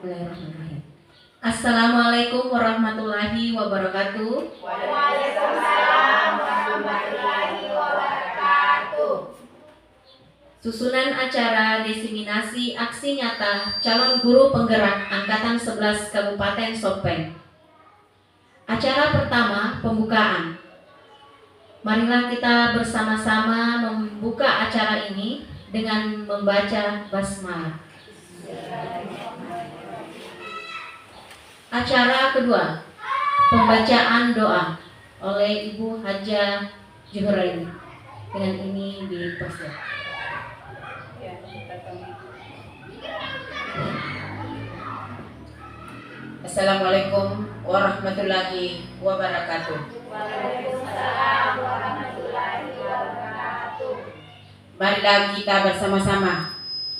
Bismillahirrahmanirrahim. Assalamualaikum warahmatullahi wabarakatuh. Waalaikumsalam warahmatullahi wabarakatuh. Susunan acara diseminasi aksi nyata calon guru penggerak Angkatan 11 Kabupaten Sopeng. Acara pertama, pembukaan. Marilah kita bersama-sama membuka acara ini dengan membaca basmalah. Acara kedua, pembacaan doa oleh Ibu Hajah Juhraini. Dengan ini dipersilakan. Assalamualaikum warahmatullahi wabarakatuh. Waalaikumsalam warahmatullahi wabarakatuh. Marilah kita bersama-sama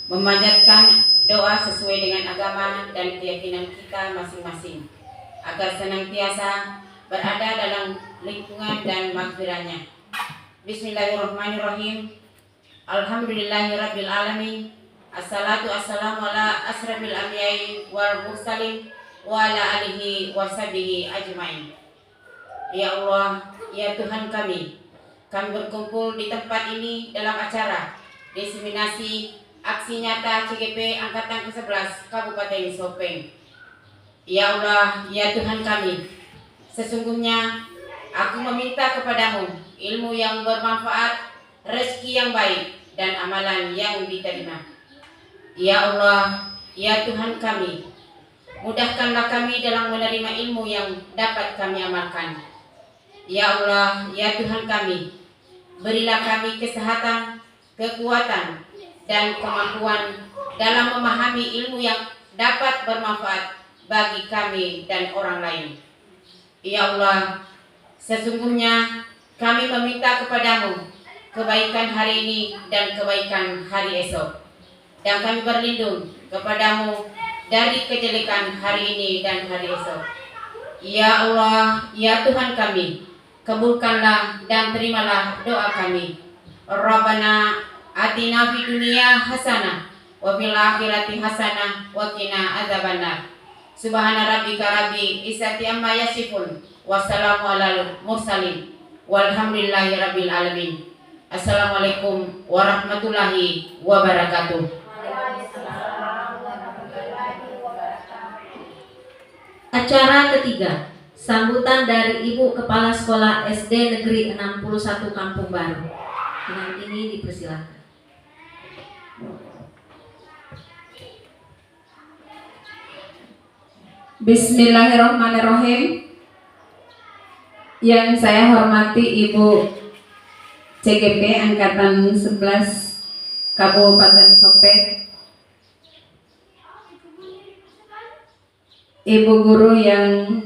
memanjatkan doa sesuai dengan agama dan keyakinan kita masing-masing, agar senantiasa berada dalam lingkungan dan maghfirahnya. Bismillahirrahmanirrahim. Alhamdulillahirabbil alamin. Assalatu wassalamu ala asrafil anbiya'i wal mursalin wa ala alihi wa sahbihi ajmain. Ya Allah, ya Tuhan kami berkumpul di tempat ini dalam acara diseminasi aksi nyata CGP Angkatan ke-11 Kabupaten Sopeng. Ya Allah, ya Tuhan kami, sesungguhnya aku meminta kepadamu ilmu yang bermanfaat, rezeki yang baik, dan amalan yang diterima. Ya Allah, ya Tuhan kami, mudahkanlah kami dalam menerima ilmu yang dapat kami amalkan. Ya Allah, ya Tuhan kami, berilah kami kesehatan, kekuatan, dan kemampuan dalam memahami ilmu yang dapat bermanfaat bagi kami dan orang lain. Ya Allah, sesungguhnya kami meminta kepadamu kebaikan hari ini dan kebaikan hari esok, dan kami berlindung kepadamu dari kejelekan hari ini dan hari esok. Ya Allah, ya Tuhan kami, kabulkanlah dan terimalah doa kami. Rabbana atina fid dunya hasanah wa fil akhirati hasanah wa qina adzabannar. Subhana rabbika rabbil izzati amma yasifun wa salamun alal mursalin walhamdulillahi rabbil alamin. Assalamualaikum warahmatullahi wabarakatuh. Acara ketiga, sambutan dari Ibu Kepala Sekolah SD Negeri 61 Kampung Baru. Dengan ini dipersilakan. Bismillahirrahmanirrahim. Yang saya hormati Ibu CGP Angkatan 11 Kabupaten Sopeng, Ibu guru yang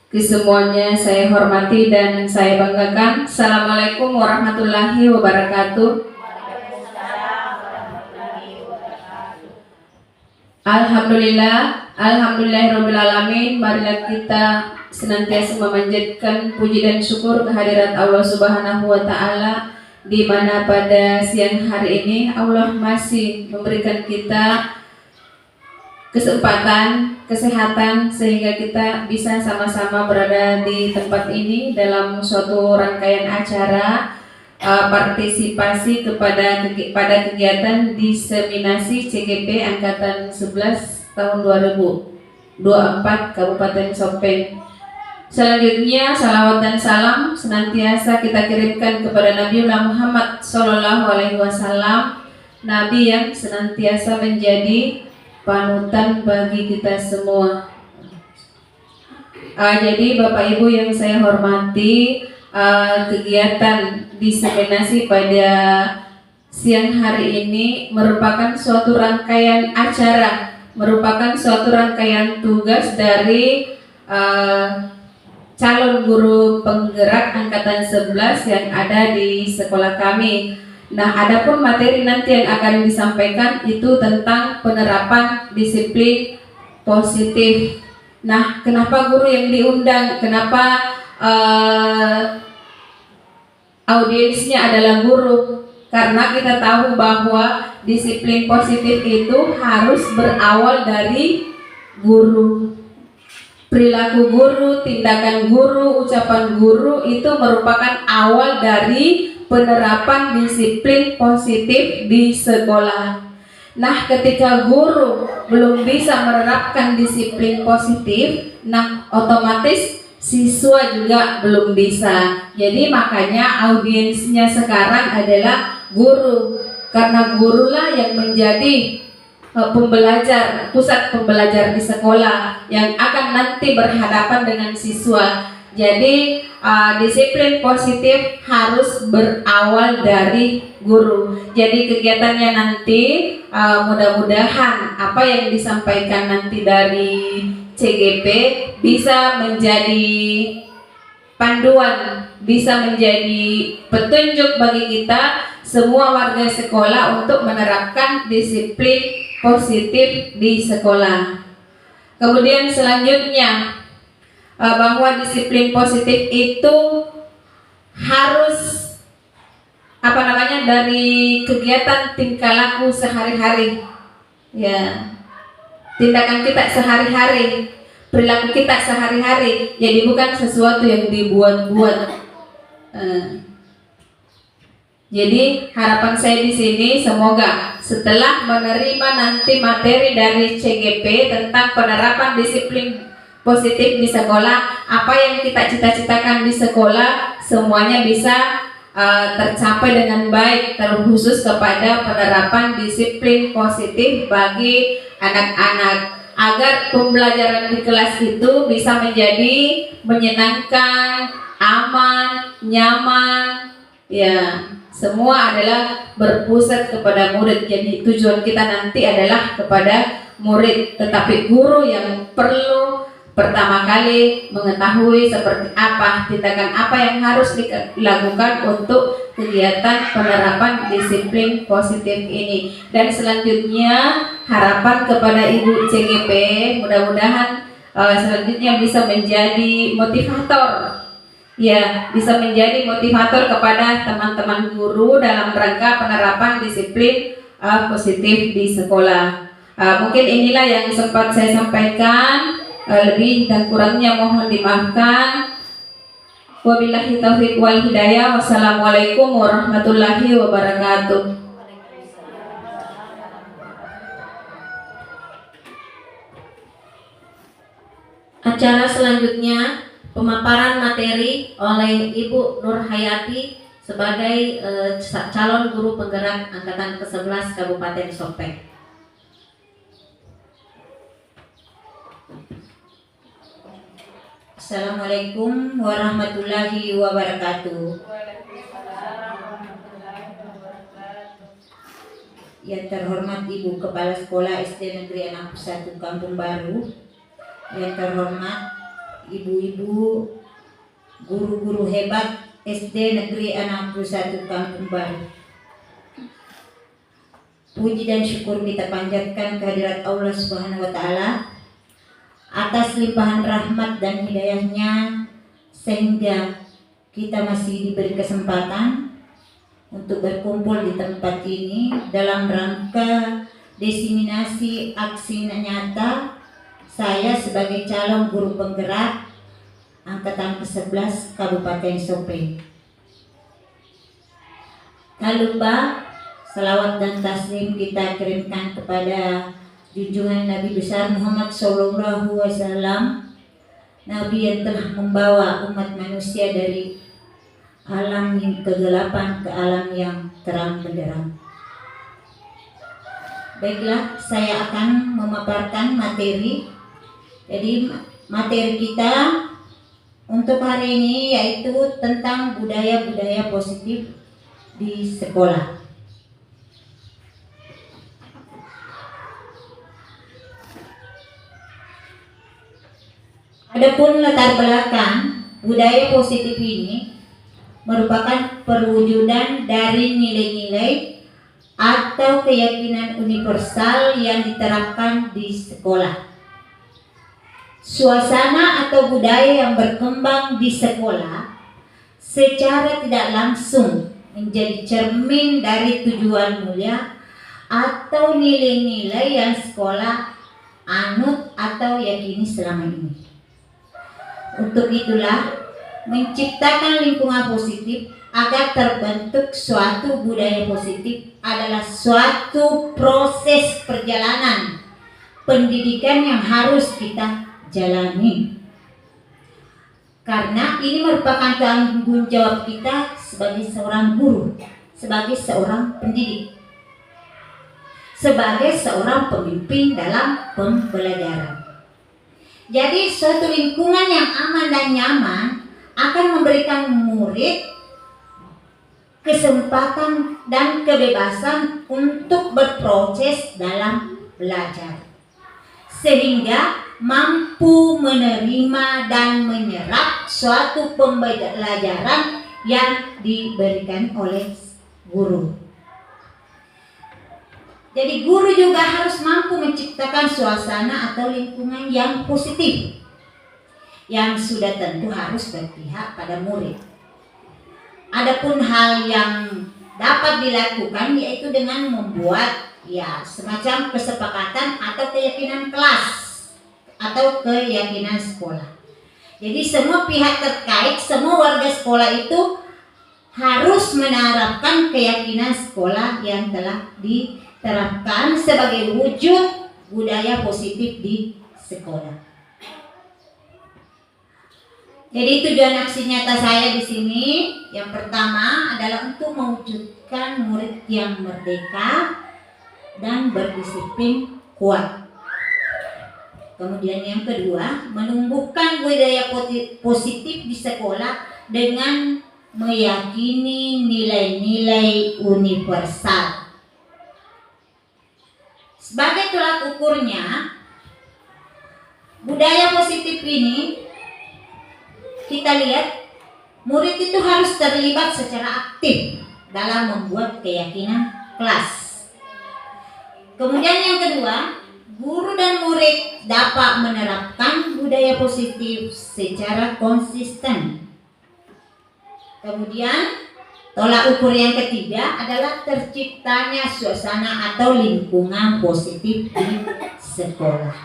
kesemuanya saya hormati dan saya banggakan. Assalamualaikum warahmatullahi wabarakatuh. Alhamdulillahirabbil alamin. Marilah kita senantiasa memanjatkan puji dan syukur kehadirat Allah Subhanahu wa taala, di mana pada siang hari ini Allah masih memberikan kita kesempatan, kesehatan, sehingga kita bisa sama-sama berada di tempat ini dalam suatu rangkaian acara partisipasi pada kegiatan diseminasi CGP Angkatan 11 tahun 2024 Kabupaten Sopeng. Selanjutnya, salawat dan salam senantiasa kita kirimkan kepada Nabi Muhammad SAW, Nabi yang senantiasa menjadi panutan bagi kita semua. Jadi Bapak Ibu yang saya hormati, kegiatan diseminasi pada siang hari ini merupakan suatu rangkaian acara, merupakan suatu rangkaian tugas dari calon guru penggerak Angkatan 11 yang ada di sekolah kami. Nah, adapun materi nanti yang akan disampaikan itu tentang penerapan disiplin positif. Nah, kenapa guru yang diundang? Kenapa audiensnya adalah guru? Karena kita tahu bahwa disiplin positif itu harus berawal dari guru. Perilaku guru, tindakan guru, ucapan guru itu merupakan awal dari penerapan disiplin positif di sekolah. Nah, ketika guru belum bisa menerapkan disiplin positif, nah otomatis siswa juga belum bisa. Jadi makanya audiensnya sekarang adalah guru, karena gurulah yang menjadi pembelajar, pusat pembelajar di sekolah yang akan nanti berhadapan dengan siswa. Jadi disiplin positif harus berawal dari guru. Jadi kegiatannya nanti mudah-mudahan apa yang disampaikan nanti dari CGP bisa menjadi panduan, bisa menjadi petunjuk bagi kita semua warga sekolah untuk menerapkan disiplin positif di sekolah. Kemudian selanjutnya bahwa disiplin positif itu harus dari kegiatan tingkah laku sehari-hari, ya, tindakan kita sehari-hari, perilaku kita sehari-hari. Jadi bukan sesuatu yang dibuat-buat. Jadi harapan saya di sini semoga setelah menerima nanti materi dari CGP tentang penerapan disiplin positif di sekolah, apa yang kita cita-citakan di sekolah semuanya bisa tercapai dengan baik, terkhusus kepada penerapan disiplin positif bagi anak-anak, agar pembelajaran di kelas itu bisa menjadi menyenangkan, aman, nyaman, ya. Semua adalah berpusat kepada murid. Jadi tujuan kita nanti adalah kepada murid, tetapi guru yang perlu pertama kali mengetahui seperti apa tindakan apa yang harus dilakukan untuk kegiatan penerapan disiplin positif ini. Dan selanjutnya harapan kepada Ibu CGP, mudah-mudahan selanjutnya bisa menjadi motivator. Ya, bisa menjadi motivator kepada teman-teman guru dalam rangka penerapan disiplin positif di sekolah. Mungkin inilah yang sempat saya sampaikan, lebih dan kurangnya mohon dimaafkan. Wabillahi taufiq wal hidayah. Wassalamualaikum warahmatullahi wabarakatuh. Acara selanjutnya pemaparan materi oleh Ibu Nur Hayati sebagai calon guru penggerak angkatan ke-11 Kabupaten Sopeng. Assalamualaikum warahmatullahi wabarakatuh. Yang terhormat Ibu Kepala Sekolah SD Negeri 61 Kampung Baru, yang terhormat ibu-ibu guru-guru hebat SD Negeri 61 Kampung Baru. Puji dan syukur kita panjatkan kehadirat Allah Subhanahu wa taala atas limpahan rahmat dan hidayahnya sehingga kita masih diberi kesempatan untuk berkumpul di tempat ini dalam rangka diseminasi aksi nyata saya sebagai calon guru penggerak angkatan ke-11 Kabupaten Sopeng. Tak lupa salawat dan taslim kita kirimkan kepada junjungan Nabi besar Muhammad SAW, Nabi yang telah membawa umat manusia dari alam yang kegelapan ke alam yang terang benderang. Baiklah, saya akan memaparkan materi. Jadi materi kita untuk hari ini yaitu tentang budaya-budaya positif di sekolah. Adapun latar belakang budaya positif ini merupakan perwujudan dari nilai-nilai atau keyakinan universal yang diterapkan di sekolah. Suasana atau budaya yang berkembang di sekolah secara tidak langsung menjadi cermin dari tujuan mulia atau nilai-nilai yang sekolah anut atau yakini selama ini. Untuk itulah menciptakan lingkungan positif agar terbentuk suatu budaya positif adalah suatu proses perjalanan pendidikan yang harus kita jalani. Karena ini merupakan tanggung jawab kita sebagai seorang guru, sebagai seorang pendidik, sebagai seorang pemimpin dalam pembelajaran. Jadi suatu lingkungan yang aman dan nyaman akan memberikan murid kesempatan dan kebebasan untuk berproses dalam belajar, sehingga mampu menerima dan menyerap suatu pembelajaran yang diberikan oleh guru. Jadi guru juga harus mampu menciptakan suasana atau lingkungan yang positif, yang sudah tentu harus berpihak pada murid. Adapun hal yang dapat dilakukan yaitu dengan membuat semacam kesepakatan atau keyakinan kelas atau keyakinan sekolah. Jadi semua pihak terkait, semua warga sekolah itu harus menerapkan keyakinan sekolah yang telah diterapkan sebagai wujud budaya positif di sekolah. Jadi tujuan aksi nyata saya di sini yang pertama adalah untuk mewujudkan murid yang merdeka dan berdisiplin kuat. Kemudian yang kedua, menumbuhkan budaya positif di sekolah dengan meyakini nilai-nilai universal. Sebagai tolak ukurnya, budaya positif ini kita lihat murid itu harus terlibat secara aktif dalam membuat keyakinan kelas. Kemudian yang kedua, guru dan murid dapat menerapkan budaya positif secara konsisten. Kemudian tolak ukur yang ketiga adalah terciptanya suasana atau lingkungan positif di sekolah.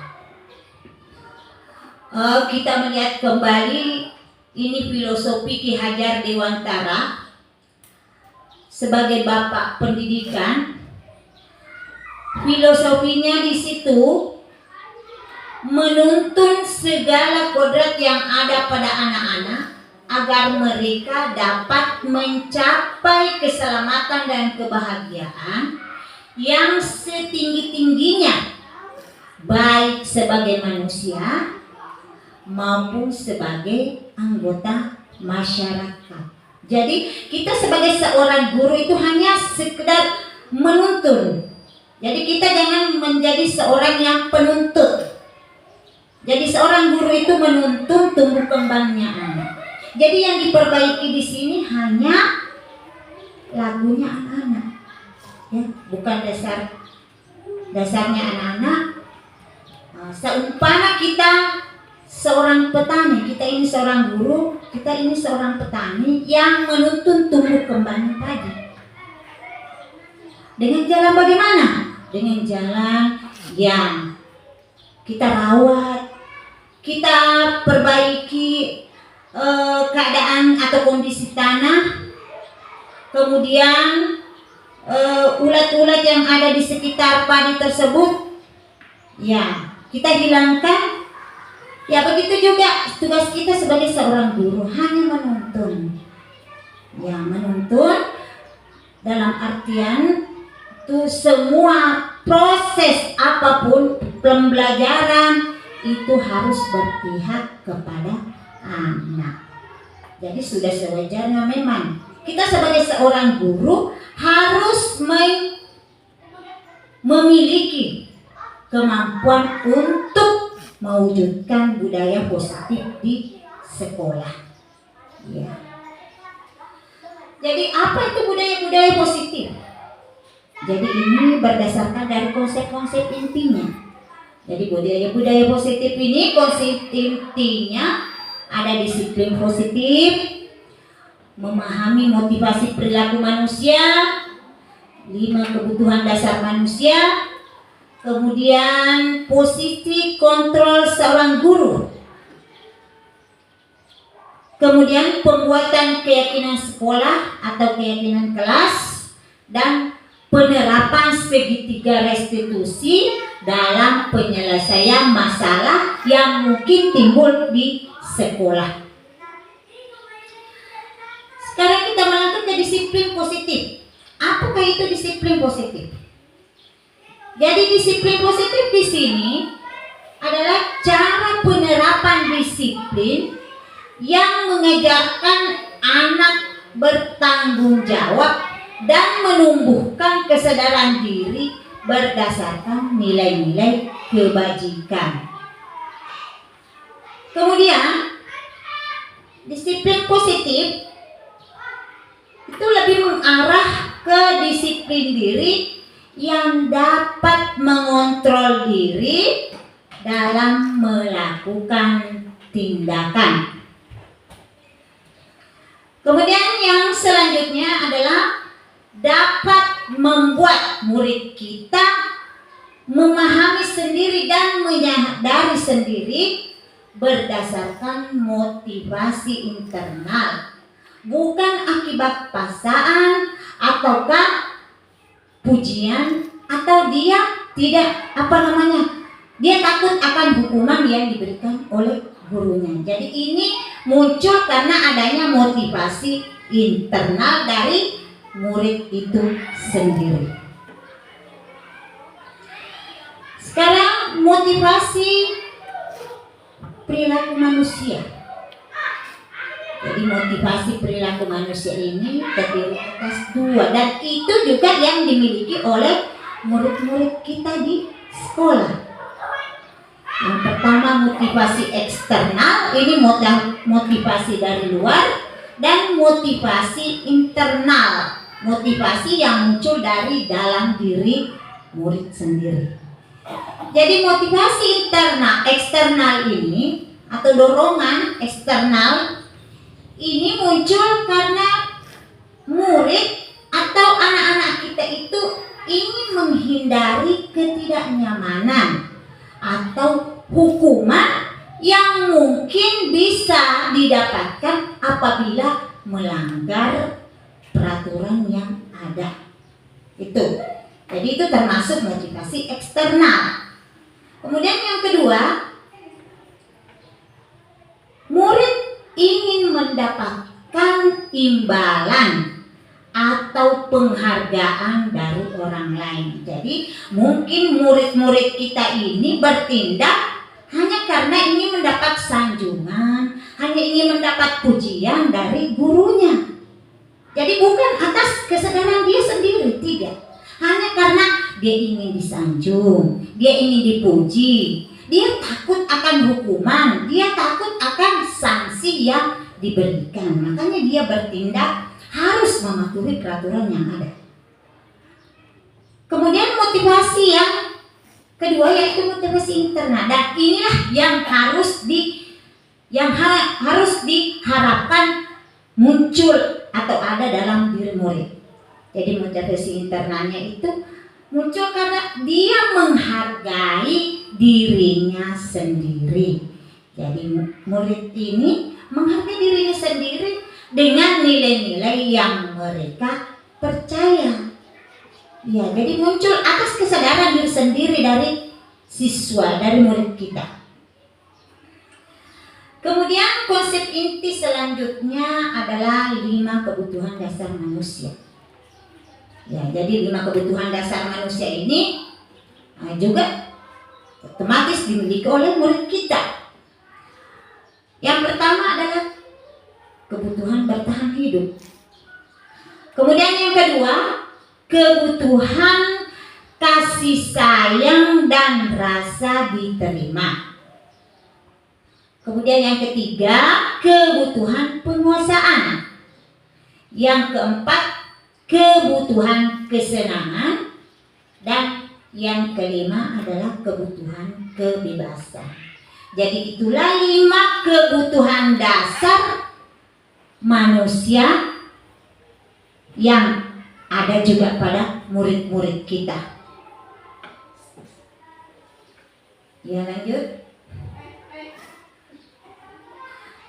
Kita melihat kembali ini filosofi Ki Hajar Dewantara sebagai bapak pendidikan. Filosofinya di situ menuntun segala kodrat yang ada pada anak-anak agar mereka dapat mencapai keselamatan dan kebahagiaan yang setinggi-tingginya, baik sebagai manusia maupun sebagai anggota masyarakat. Jadi kita sebagai seorang guru itu hanya sekedar menuntun. Jadi kita jangan menjadi seorang yang penuntut. Jadi seorang guru itu menuntun tumbuh kembangnya anak. Jadi yang diperbaiki di sini hanya lagunya anak-anak, ya, bukan dasarnya anak-anak. Seumpama kita seorang petani, kita ini seorang guru, kita ini seorang petani yang menuntun tumbuh kembangnya padi. Dengan jalan bagaimana? Dengan jalan yang kita rawat, kita perbaiki keadaan atau kondisi tanah, kemudian ulat-ulat yang ada di sekitar padi tersebut, ya kita hilangkan. Ya begitu juga tugas kita sebagai seorang guru, hanya menuntun. Ya menuntun dalam artian itu semua proses apapun pembelajaran itu harus berpihak kepada anak. Jadi sudah sewajarnya memang kita sebagai seorang guru harus memiliki kemampuan untuk mewujudkan budaya positif di sekolah. Ya. Jadi apa itu budaya-budaya positif? Jadi ini berdasarkan dari konsep-konsep intinya. Jadi budaya-budaya positif ini konsep intinya ada disiplin positif, memahami motivasi perilaku manusia, 5 kebutuhan dasar manusia, kemudian posisi kontrol seorang guru, kemudian pembuatan keyakinan sekolah atau keyakinan kelas, dan penerapan segitiga restitusi dalam penyelesaian masalah yang mungkin timbul di sekolah. Sekarang kita melangkah ke disiplin positif. Apakah itu disiplin positif? Jadi disiplin positif di sini adalah cara penerapan disiplin yang mengajarkan anak bertanggung jawab dan menumbuhkan kesadaran diri berdasarkan nilai-nilai kebajikan. Kemudian disiplin positif itu lebih mengarah ke disiplin diri yang dapat mengontrol diri dalam melakukan tindakan. Kemudian yang selanjutnya adalah dapat membuat murid kita memahami sendiri dan menyadari sendiri berdasarkan motivasi internal, bukan akibat paksaan ataukah pujian, atau dia tidak dia takut akan hukuman yang diberikan oleh gurunya. Jadi ini muncul karena adanya motivasi internal dari murid itu sendiri. Sekarang motivasi perilaku manusia. Jadi motivasi perilaku manusia ini terdiri atas 2, dan itu juga yang dimiliki oleh murid-murid kita di sekolah. Yang pertama motivasi eksternal, ini motivasi dari luar, dan motivasi internal, motivasi yang muncul dari dalam diri murid sendiri. Jadi motivasi eksternal ini atau dorongan eksternal ini muncul karena murid atau anak-anak kita itu ingin menghindari ketidaknyamanan atau hukuman yang mungkin bisa didapatkan apabila melanggar peraturan yang ada. Itu. Jadi itu termasuk motivasi eksternal. Kemudian yang kedua, murid ingin mendapatkan imbalan atau penghargaan dari orang lain. Jadi mungkin murid-murid kita ini bertindak hanya karena ingin mendapat sanjungan, hanya ingin mendapat pujian dari gurunya. Jadi bukan atas kesadaran dia sendiri, tidak. Hanya karena dia ingin disanjung, dia ingin dipuji, dia takut akan hukuman, dia takut akan sanksi yang diberikan. Makanya dia bertindak harus mematuhi peraturan yang ada. Kemudian motivasi yang kedua yaitu motivasi internal, dan inilah yang harus diharapkan muncul atau ada dalam diri murid. Jadi motivasi internalnya itu muncul karena dia menghargai dirinya sendiri. Jadi murid ini menghargai dirinya sendiri dengan nilai-nilai yang mereka percaya. Ya, jadi muncul atas kesadaran diri sendiri dari siswa, dari murid kita. Kemudian konsep inti selanjutnya adalah 5 kebutuhan dasar manusia. Ya, jadi 5 kebutuhan dasar manusia ini juga otomatis dimiliki oleh murid kita. Yang pertama adalah kebutuhan bertahan hidup. Kemudian yang kedua, kebutuhan kasih sayang dan rasa diterima. Kemudian yang ketiga, kebutuhan penguasaan. Yang keempat, kebutuhan kesenangan. Dan yang kelima adalah kebutuhan kebebasan. Jadi itulah 5 kebutuhan dasar manusia yang ada juga pada murid-murid kita. Ya, lanjut.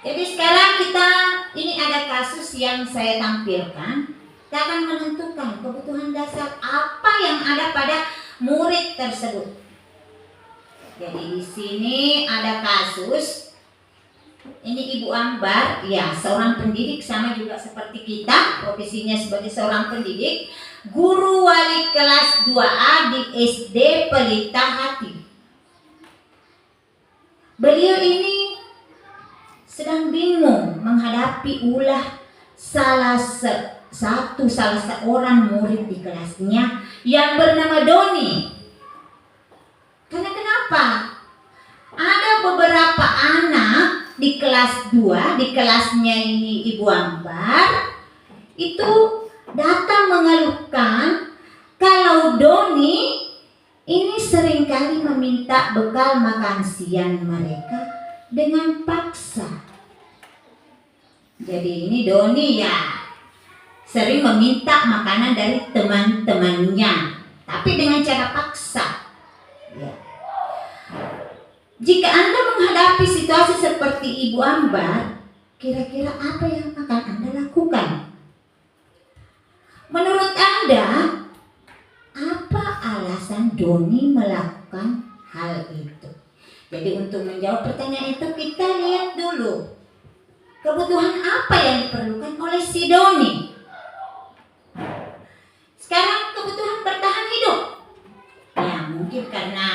Jadi sekarang ini ada kasus yang saya tampilkan. Kita akan menentukan kebutuhan dasar apa yang ada pada murid tersebut. Jadi di sini ada kasus. Ini Ibu Ambar, ya, seorang pendidik sama juga seperti kita, profesinya sebagai seorang pendidik, guru wali kelas 2A di SD Pelita Hati. Beliau ini sedang bingung menghadapi ulah salah seorang murid di kelasnya yang bernama Doni. Karena kenapa? Ada beberapa anak di kelas 2, di kelasnya ini Ibu Ambar, itu datang mengeluhkan kalau Doni ini seringkali meminta bekal makan siang mereka dengan paksa. Jadi ini Doni ya sering meminta makanan dari teman-temannya, tapi dengan cara paksa. Ya. Jika Anda menghadapi situasi seperti Ibu Ambar, kira-kira apa yang akan Anda lakukan? Menurut Anda, apa alasan Doni melakukan hal itu? Jadi untuk menjawab pertanyaan itu, kita lihat dulu kebutuhan apa yang diperlukan oleh si Doni. Sekarang kebutuhan bertahan hidup. Ya, mungkin karena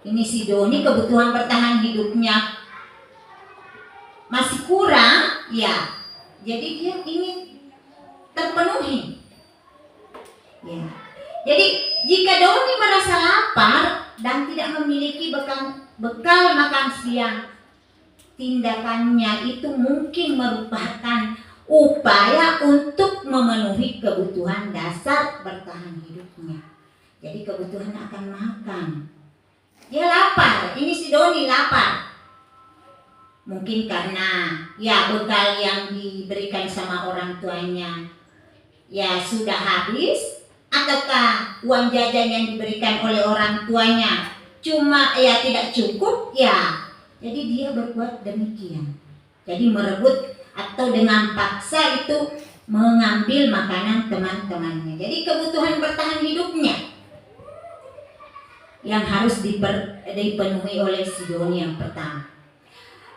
ini si Doni kebutuhan bertahan hidupnya masih kurang, ya. Jadi dia ingin terpenuhi. Ya. Jadi jika Doni merasa lapar dan tidak memiliki bekal makan siang, tindakannya itu mungkin merupakan upaya untuk memenuhi kebutuhan dasar bertahan hidupnya. Jadi kebutuhan akan makan. Dia lapar, ini si Doni lapar. Mungkin karena ya bekal yang diberikan sama orang tuanya ya sudah habis, ataukah uang jajan yang diberikan oleh orang tuanya cuma ya tidak cukup ya. Jadi dia berbuat demikian. Jadi merebut atau dengan paksa itu mengambil makanan teman-temannya. Jadi kebutuhan bertahan hidupnya yang harus dipenuhi oleh si Doni yang pertama.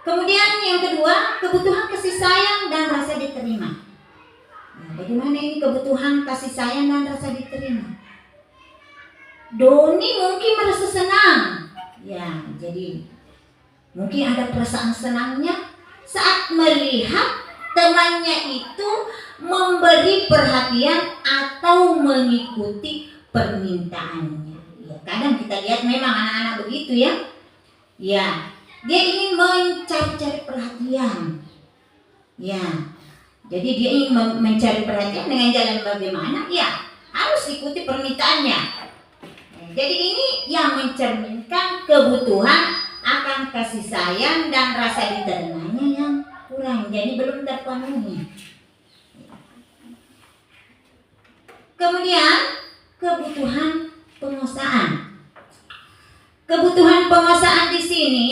Kemudian yang kedua, kebutuhan kasih sayang dan rasa diterima. Nah, bagaimana ini kebutuhan kasih sayang dan rasa diterima? Doni mungkin merasa senang. Ya, jadi mungkin ada perasaan senangnya saat melihat temannya itu memberi perhatian atau mengikuti permintaannya. Ya, kadang kita lihat memang anak-anak begitu ya. Ya, dia ingin mencari-cari perhatian. Ya, jadi dia ingin mencari perhatian dengan jalan bagaimana? Ya, harus ikuti permintaannya. Jadi ini yang mencerminkan kebutuhan akan kasih sayang dan rasa diterimanya yang kurang, jadi belum terpenuhi. Kemudian kebutuhan penguasaan. Kebutuhan penguasaan di sini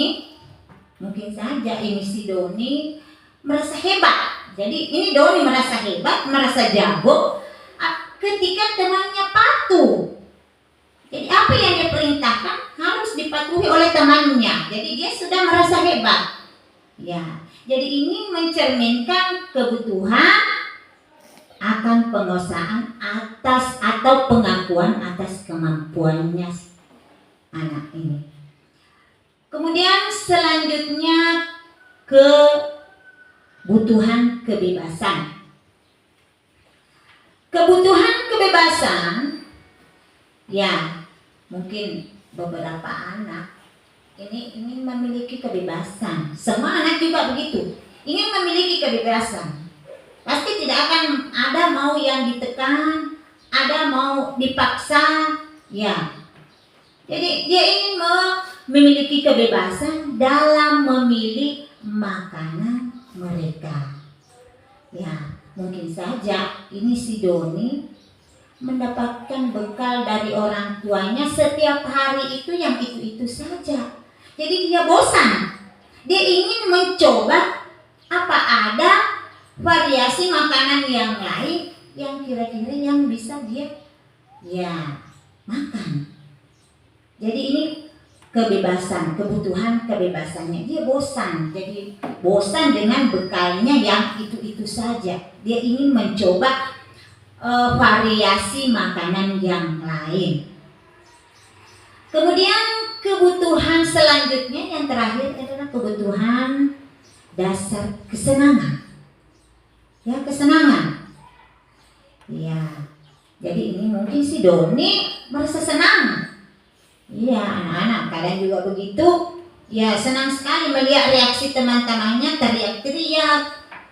mungkin saja ini si Doni merasa hebat. Jadi ini Doni merasa hebat, merasa jago ketika temannya patuh. Jadi apa yang dia perintahkan harus dipatuhi oleh temannya. Jadi dia sudah merasa hebat. Ya, jadi ini mencerminkan kebutuhan akan penguasaan atas atau pengakuan atas kemampuannya anak ini. Kemudian selanjutnya kebutuhan kebebasan. Kebutuhan kebebasan, ya mungkin beberapa anak ini ingin memiliki kebebasan. Semua anak juga begitu, ingin memiliki kebebasan. Pasti tidak akan ada mau yang ditekan, ada mau dipaksa, ya. Jadi dia ingin memiliki kebebasan dalam memilih makanan mereka. Ya, mungkin saja ini si Doni mendapatkan bekal dari orang tuanya setiap hari itu yang itu saja. Jadi dia bosan. Dia ingin mencoba apa ada variasi makanan yang lain yang kira-kira yang bisa dia makan. Jadi ini kebebasan, kebutuhan kebebasannya. Dia bosan. Jadi bosan dengan bekalnya yang itu saja. Dia ingin mencoba variasi makanan yang lain. Kemudian kebutuhan selanjutnya yang terakhir adalah kebutuhan dasar kesenangan. Ya, kesenangan. Ya. Jadi ini mungkin si Doni merasa senang. Iya, anak-anak kadang juga begitu. Ya, senang sekali melihat reaksi teman-temannya teriak-teriak,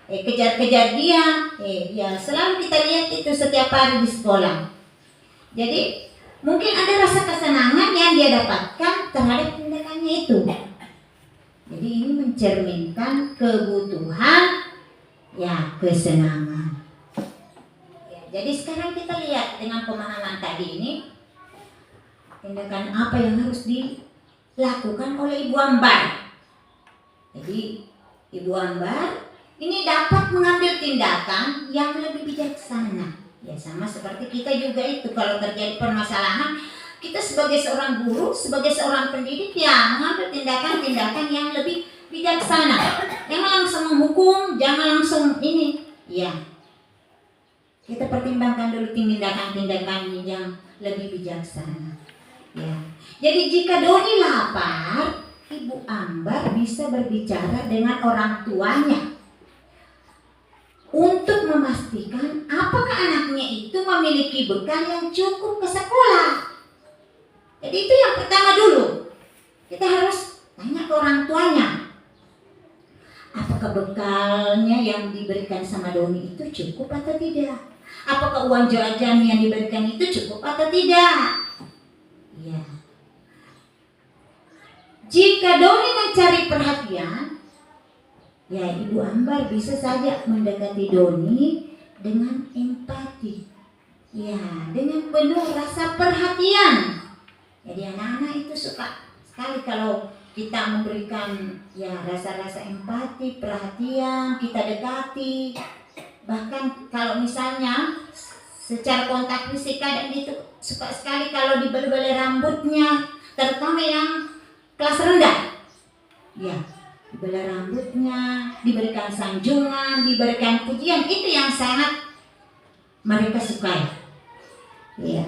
kejar-kejar dia. Ya, selalu kita lihat itu setiap hari di sekolah. Jadi, mungkin ada rasa kesenangan yang dia dapatkan terhadap tindakannya itu. Jadi, ini mencerminkan kebutuhan kesenangan. Ya, jadi sekarang kita lihat dengan pemahaman tadi ini, tindakan apa yang harus dilakukan oleh Ibu Ambar. Jadi Ibu Ambar ini dapat mengambil tindakan yang lebih bijaksana. Ya, sama seperti kita juga itu, kalau terjadi permasalahan, kita sebagai seorang guru, sebagai seorang pendidik, ya mengambil tindakan-tindakan yang lebih bijaksana. Jangan langsung menghukum, jangan langsung ini. Ya, kita pertimbangkan dulu tindakan-tindakan yang lebih bijaksana. Ya. Jadi jika Doni lapar, Ibu Ambar bisa berbicara dengan orang tuanya untuk memastikan apakah anaknya itu memiliki bekal yang cukup ke sekolah. Jadi itu yang pertama dulu. Kita harus tanya ke orang tuanya. Apakah bekalnya yang diberikan sama Doni itu cukup atau tidak? Apakah uang jajan yang diberikan itu cukup atau tidak? Ya. Jika Doni mencari perhatian, ya Ibu Ambar bisa saja mendekati Doni dengan empati. Ya, dengan penuh rasa perhatian. Jadi anak-anak itu suka sekali kalau kita memberikan rasa-rasa empati, perhatian, kita dekati. Bahkan kalau misalnya secara kontak fisik kadang itu suka sekali kalau dibeli-beli rambutnya, terutama yang kelas rendah. Ya, dibeli rambutnya, diberikan sanjungan, diberikan pujian, itu yang sangat mereka sukai. Ya.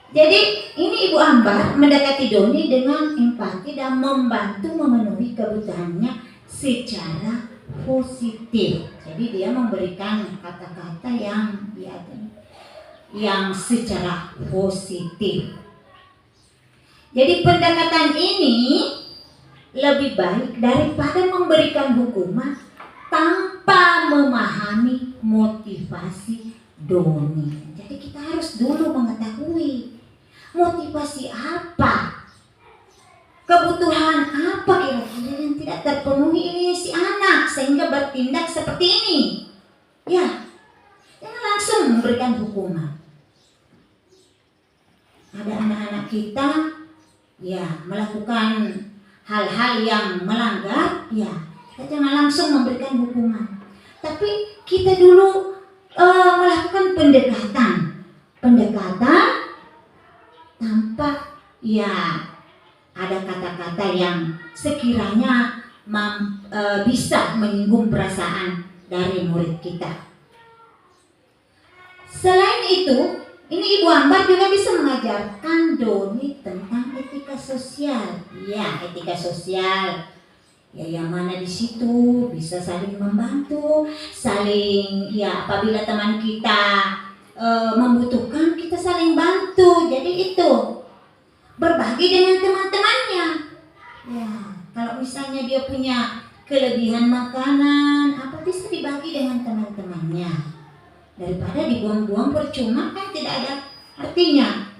Jadi ini Ibu Ambar mendekati Doni dengan empati dan membantu memenuhi kebutuhannya secara positif. Jadi dia memberikan kata-kata yang secara positif. Jadi pendekatan ini lebih baik daripada memberikan hukuman tanpa memahami motivasi Doni. Jadi kita harus dulu mengetahui motivasi apa, kebutuhan apa kira-kira yang tidak terpenuhi ini si anak sehingga bertindak seperti ini. Ya, jangan langsung memberikan hukuman. Ada anak-anak kita melakukan hal-hal yang melanggar, kita jangan langsung memberikan hukuman. Tapi kita dulu melakukan pendekatan tanpa ada kata-kata yang sekiranya bisa menyinggung perasaan dari murid kita. Selain itu, ini Ibu Ambar juga bisa mengajarkan Doni tentang etika sosial. Ya, etika sosial. Ya, yang mana di situ bisa saling membantu, saling apabila teman kita membutuhkan, kita saling bantu. Jadi itu berbagi dengan teman-temannya. Ya, kalau misalnya dia punya kelebihan makanan, apa bisa dibagi dengan teman-temannya. Daripada dibuang-buang percuma, kan tidak ada artinya.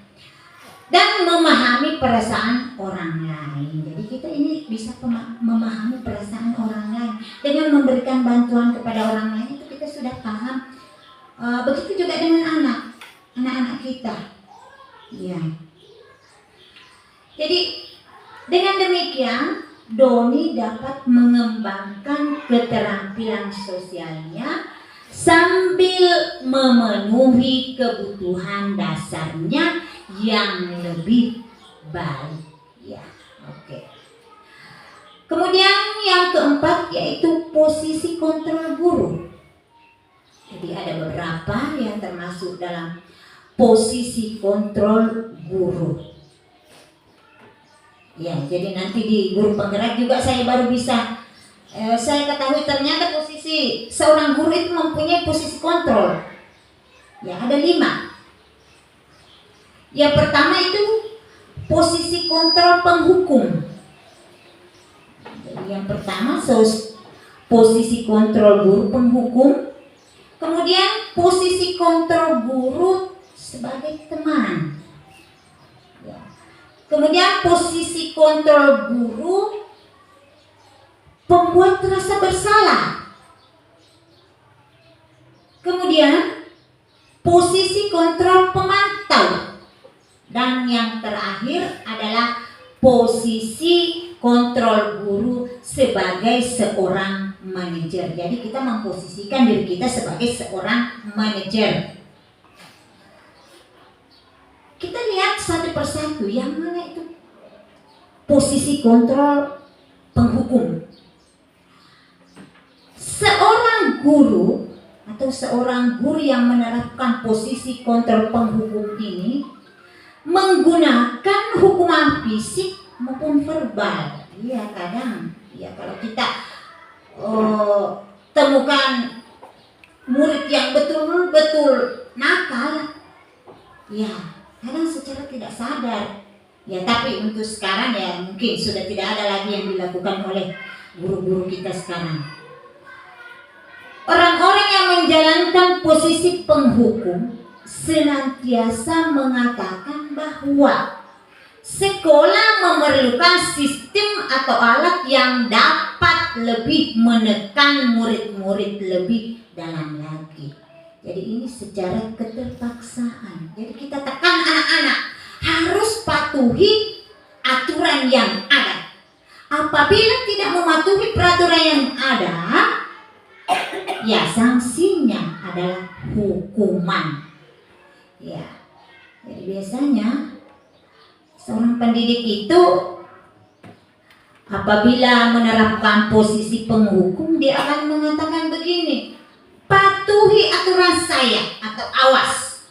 Dan memahami perasaan orang lain. Jadi kita ini bisa memahami perasaan orang lain dengan memberikan bantuan kepada orang lain, itu kita sudah paham. Begitu juga dengan anak. anak-anak kita. Ya. Jadi dengan demikian Doni dapat mengembangkan keterampilan sosialnya sambil memenuhi kebutuhan dasarnya yang lebih baik. Ya, oke. Kemudian yang keempat yaitu posisi kontrol guru. Jadi ada beberapa yang termasuk dalam posisi kontrol guru. Ya, jadi nanti di guru penggerak juga saya baru bisa saya ketahui ternyata posisi seorang guru itu mempunyai posisi kontrol. Ya, ada 5. Yang pertama itu posisi kontrol penghukum. Jadi yang pertama posisi kontrol guru penghukum. Kemudian posisi kontrol guru sebagai teman. Ya. Kemudian posisi kontrol guru pembuat rasa bersalah. Kemudian posisi kontrol pemantau. Dan yang terakhir adalah posisi kontrol guru sebagai seorang manajer. Jadi kita memposisikan diri kita sebagai seorang manajer. Kita lihat satu persatu, yang mana itu posisi kontrol penghukum. Seorang guru atau seorang guru yang menerapkan posisi kontrol penghukum ini menggunakan hukuman fisik maupun verbal. Iya, kadang ya kalau kita temukan murid yang betul-betul nakal, ya kadang secara tidak sadar. Ya, tapi untuk sekarang ya mungkin sudah tidak ada lagi yang dilakukan oleh guru-guru kita sekarang. Orang-orang yang menjalankan posisi penghukum senantiasa mengatakan bahwa sekolah memerlukan sistem atau alat yang dapat lebih menekan murid-murid lebih dalam lagi. Jadi ini secara keterpaksaan. Jadi kita tekan anak-anak harus patuhi aturan yang ada. Apabila tidak mematuhi peraturan yang ada, ya sanksinya adalah hukuman. Ya, jadi biasanya seorang pendidik itu apabila menerapkan posisi penghukum, dia akan mengatakan begini, patuhi aturan saya atau awas.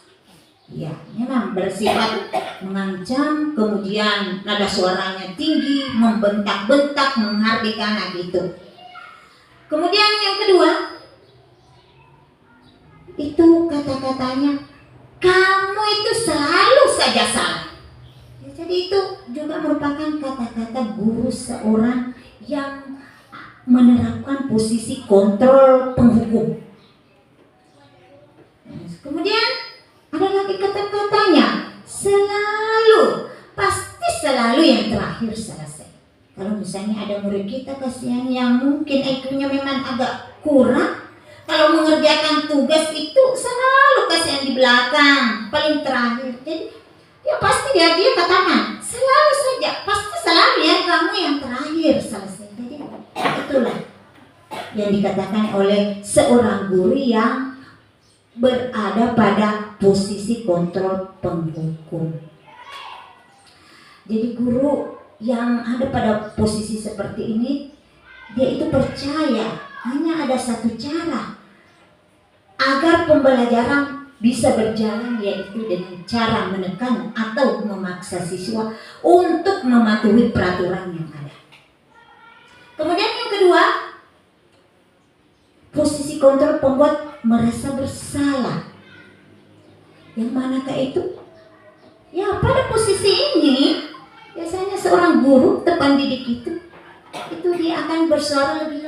Ya, memang bersifat mengancam, kemudian nada suaranya tinggi, membentak-bentak, menghardik anak gitu. Kemudian yang kedua, itu kata-katanya, kamu itu selalu saja salah. Ya, jadi itu juga merupakan kata-kata guru seorang yang menerapkan posisi kontrol penghukum. Kemudian ada lagi kata-katanya, selalu, pasti selalu yang terakhir selesai. Kalau misalnya ada murid kita kasihan yang mungkin IQ-nya memang agak kurang, kalau mengerjakan tugas itu selalu kasihan di belakang, paling terakhir. Jadi ya pasti dia katakan, selalu saja, pasti selalu ya kamu yang terakhir selesai. Jadi itulah yang dikatakan oleh seorang guru yang berada pada posisi kontrol penghukum. Jadi guru yang ada pada posisi seperti ini, dia itu percaya hanya ada satu cara agar pembelajaran bisa berjalan, yaitu dengan cara menekan atau memaksa siswa untuk mematuhi peraturan yang ada. Kemudian yang kedua, posisi kontrol pembuat merasa bersalah. Yang manakah itu? Ya, pada posisi ini biasanya seorang guru atau pendidik itu dia akan bersuara lebih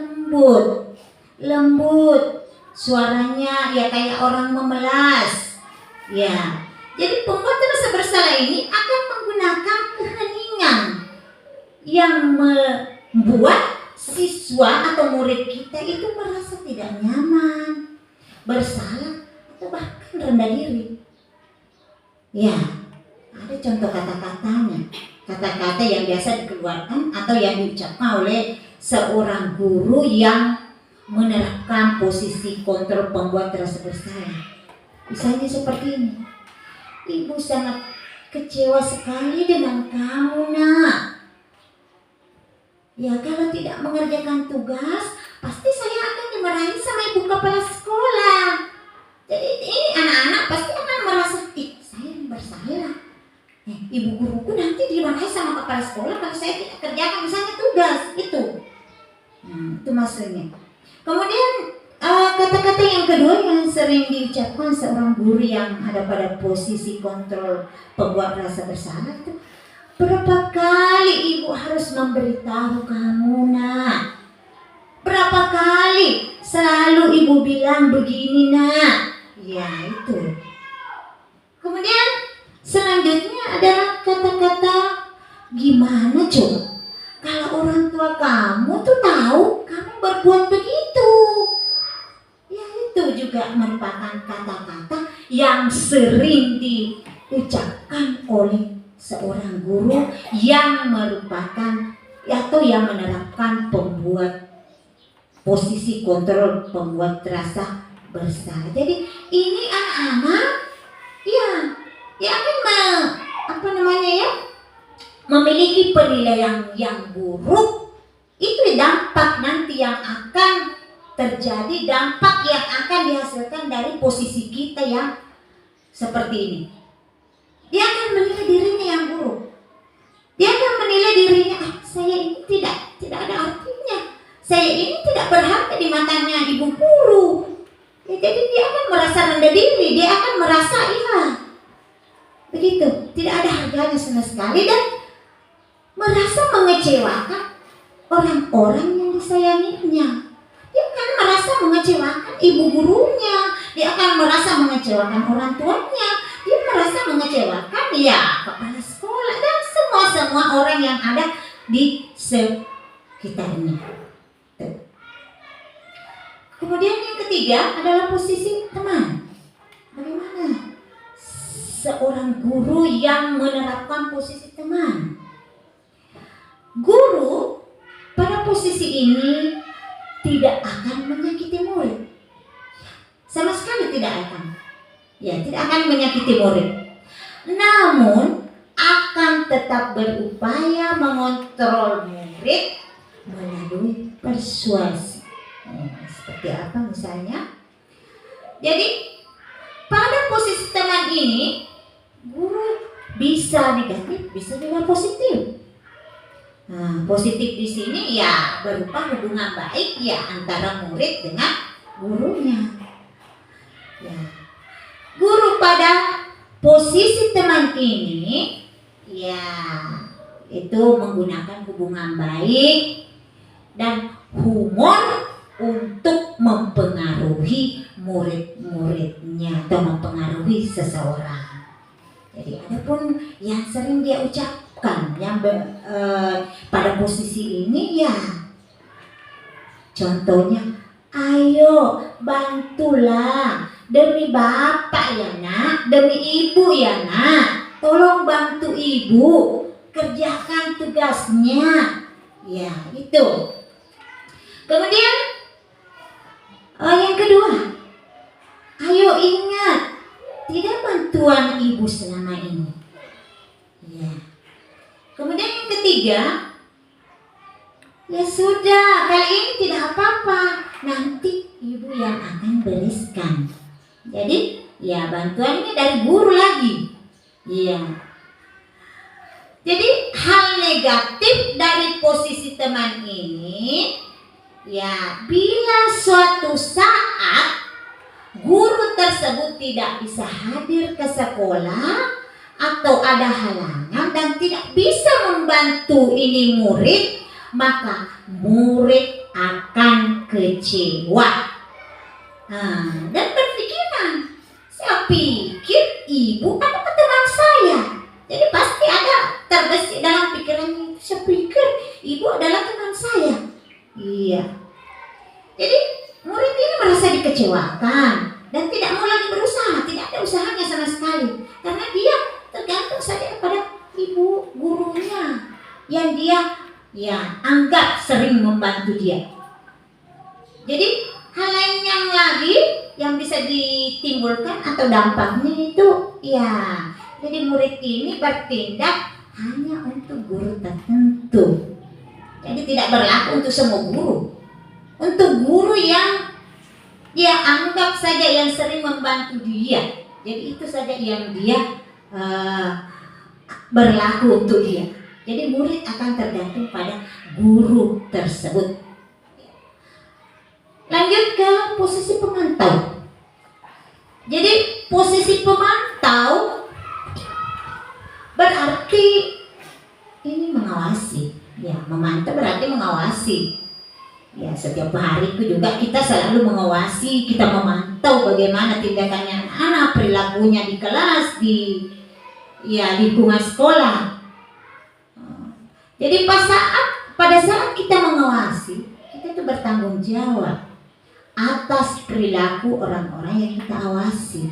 lembut, suaranya ya kayak orang memelas. Ya, jadi pembuat rasa bersalah ini akan menggunakan keheningan yang membuat siswa atau murid kita itu merasa tidak nyaman, bersalah, atau bahkan rendah diri. Ya, ada contoh kata-katanya. Kata-kata yang biasa dikeluarkan atau yang diucapkan oleh seorang guru yang menerapkan posisi kontrol pembuat rasa bersalah. Misalnya seperti ini. Ibu sangat kecewa sekali dengan kamu, nak. Ya, kalau tidak mengerjakan tugas, pasti saya akan dimarahi sama ibu kepala sekolah. Jadi ini anak-anak pasti akan merasa, saya yang bersalah. Ibu guruku nanti dimarahi sama kepala sekolah kalau saya tidak kerjakan misalnya tugas itu. Itu maksudnya. Kemudian kata-kata yang kedua yang sering diucapkan seorang guru yang ada pada posisi kontrol pembuat rasa bersalah itu, berapa kali ibu harus memberitahu kamu, nak? Berapa kali selalu ibu bilang begini, nak? Ya, itu. Kemudian selanjutnya adalah kata-kata gimana coba kalau orang tua kamu tuh tahu kamu berbuat begitu. Ya, itu juga merupakan kata-kata yang sering diucapkan oleh seorang guru yang merupakan atau yang menerapkan pembuat posisi kontrol pembuat rasa bersalah. Jadi ini anak-anak ya akan memiliki penilaian yang buruk. Itu dampak nanti yang akan terjadi, dampak yang akan dihasilkan dari posisi kita yang seperti ini. Dia akan menilai dirinya yang buruk. Dia akan menilai dirinya, saya ini tidak ada artinya. Saya ini tidak berharga di matanya ibu guru. Ya, jadi dia akan merasa rendah diri, dia akan merasa begitu, tidak ada harganya sama sekali dan merasa mengecewakan orang-orang yang disayanginya. Dia akan merasa mengecewakan ibu gurunya, dia akan merasa mengecewakan orang tuanya, dia merasa mengecewakan kepala sekolah dan semua orang yang ada di sekitarnya. Kemudian yang ketiga adalah posisi teman. Bagaimana seorang guru yang menerapkan posisi teman? Guru pada posisi ini tidak akan menyakiti murid. Sama sekali tidak akan. Ya, tidak akan menyakiti murid. Namun akan tetap berupaya mengontrol murid melalui persuasi. Seperti apa misalnya? Jadi pada posisi teman ini guru bisa negatif, bisa juga positif. Positif di sini berupa hubungan baik antara murid dengan gurunya. Guru pada posisi teman ini itu menggunakan hubungan baik dan humor untuk mempengaruhi murid-muridnya atau mempengaruhi seseorang. Jadi adapun yang sering dia ucapkan yang pada posisi ini contohnya, ayo bantulah demi bapak ya nak, demi ibu ya nak, tolong bantu ibu kerjakan tugasnya. Ya, itu. Kemudian yang kedua, ayo ingat, tidak bantuan ibu selama ini. Kemudian yang ketiga, ya sudah, kali ini tidak apa-apa, nanti ibu yang akan bereskan. Jadi bantuan ini dari guru lagi. Jadi hal negatif dari posisi teman ini, bila suatu saat guru tersebut tidak bisa hadir ke sekolah atau ada halangan dan tidak bisa membantu ini murid, maka murid akan kecewa dan berpikiran, saya pikir ibu adalah teman saya. Jadi pasti ada terbesit dalam pikirannya, saya pikir ibu adalah teman saya. Jadi murid ini merasa dikecewakan, dan tidak mau lagi berusaha, tidak ada usahanya sama sekali, karena dia tergantung saja pada ibu gurunya yang dia anggap sering membantu dia. Jadi hal lain yang lagi yang bisa ditimbulkan atau dampaknya itu jadi murid ini bertindak hanya untuk guru tertentu. Jadi tidak berlaku untuk semua guru. Untuk guru yang dia anggap saja yang sering membantu dia, jadi itu saja yang dia berlaku untuk dia. Jadi murid akan tergantung pada guru tersebut. Lanjut ke posisi pemantau. Jadi posisi pemantau berarti ini mengawasi. Memantau berarti mengawasi. Setiap hari itu juga kita selalu mengawasi, kita memantau bagaimana tindakannya anak-anak, perilakunya di kelas, di lingkungan sekolah. Jadi pada saat kita mengawasi, kita itu bertanggung jawab atas perilaku orang-orang yang kita awasi.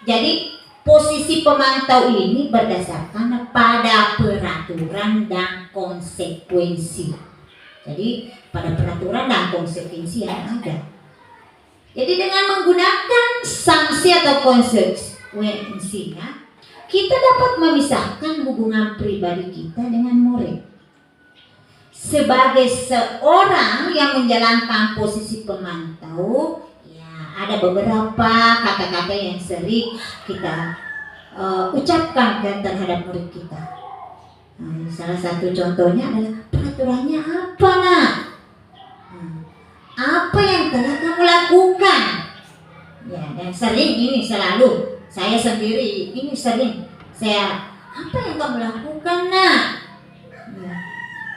Jadi posisi pemantau ini berdasarkan pada peraturan dan konsekuensi. Jadi pada peraturan dan konsekuensi yang ada. Jadi dengan menggunakan sanksi atau konsekuensinya, kita dapat memisahkan hubungan pribadi kita dengan murid. Sebagai seorang yang menjalankan posisi pemantau, ada beberapa kata-kata yang sering kita ucapkan terhadap murid kita. Salah satu contohnya adalah peraturannya apa, nak? Apa yang telah kamu lakukan? Dan sering ini selalu saya sendiri ini sering apa yang kamu lakukan, nak?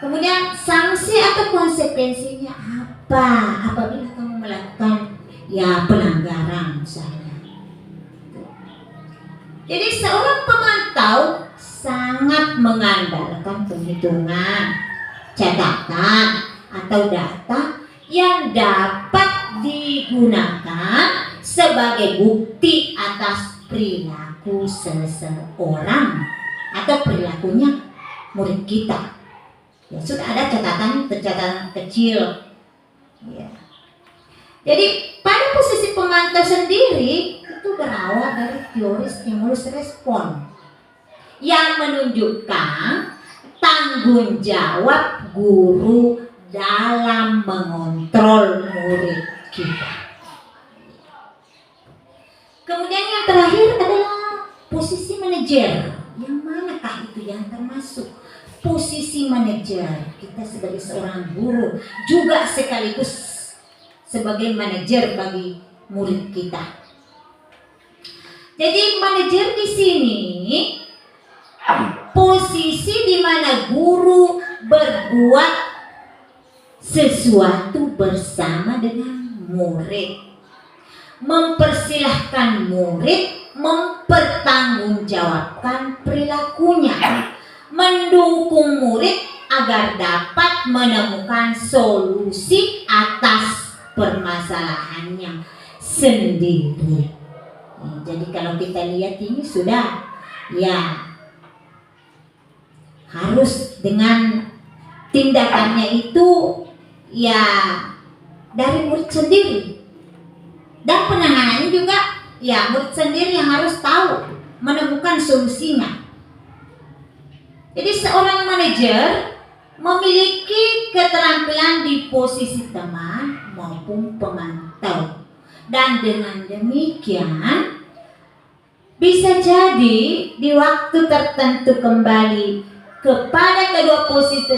Kemudian sanksi atau konsekuensinya apa apabila kamu melakukan pelanggaran misalnya. Jadi seorang pemantau sangat mengandalkan penghitungan, catatan atau data yang dapat digunakan sebagai bukti atas perilaku seseorang atau perilakunya murid kita. Sudah ada catatan kecil. Jadi pada posisi pemantau sendiri itu berawal dari teori stimulus respon yang menunjukkan tanggung jawab guru dalam mengontrol murid kita. Kemudian yang terakhir adalah posisi manajer. Yang manakah itu yang termasuk posisi manajer? Kita sebagai seorang guru juga sekaligus sebagai manajer bagi murid kita. Jadi manajer di sini posisi di mana guru berbuat sesuatu bersama dengan murid, mempersilahkan murid mempertanggungjawabkan perilakunya, mendukung murid agar dapat menemukan solusi atas permasalahannya sendiri. Jadi kalau kita lihat ini sudah harus dengan tindakannya itu dari murid sendiri, dan penanganannya juga murid sendiri yang harus tahu menemukan solusinya. Jadi seorang manajer memiliki keterampilan di posisi teman maupun pemantau, dan dengan demikian bisa jadi di waktu tertentu kembali kepada kedua posisi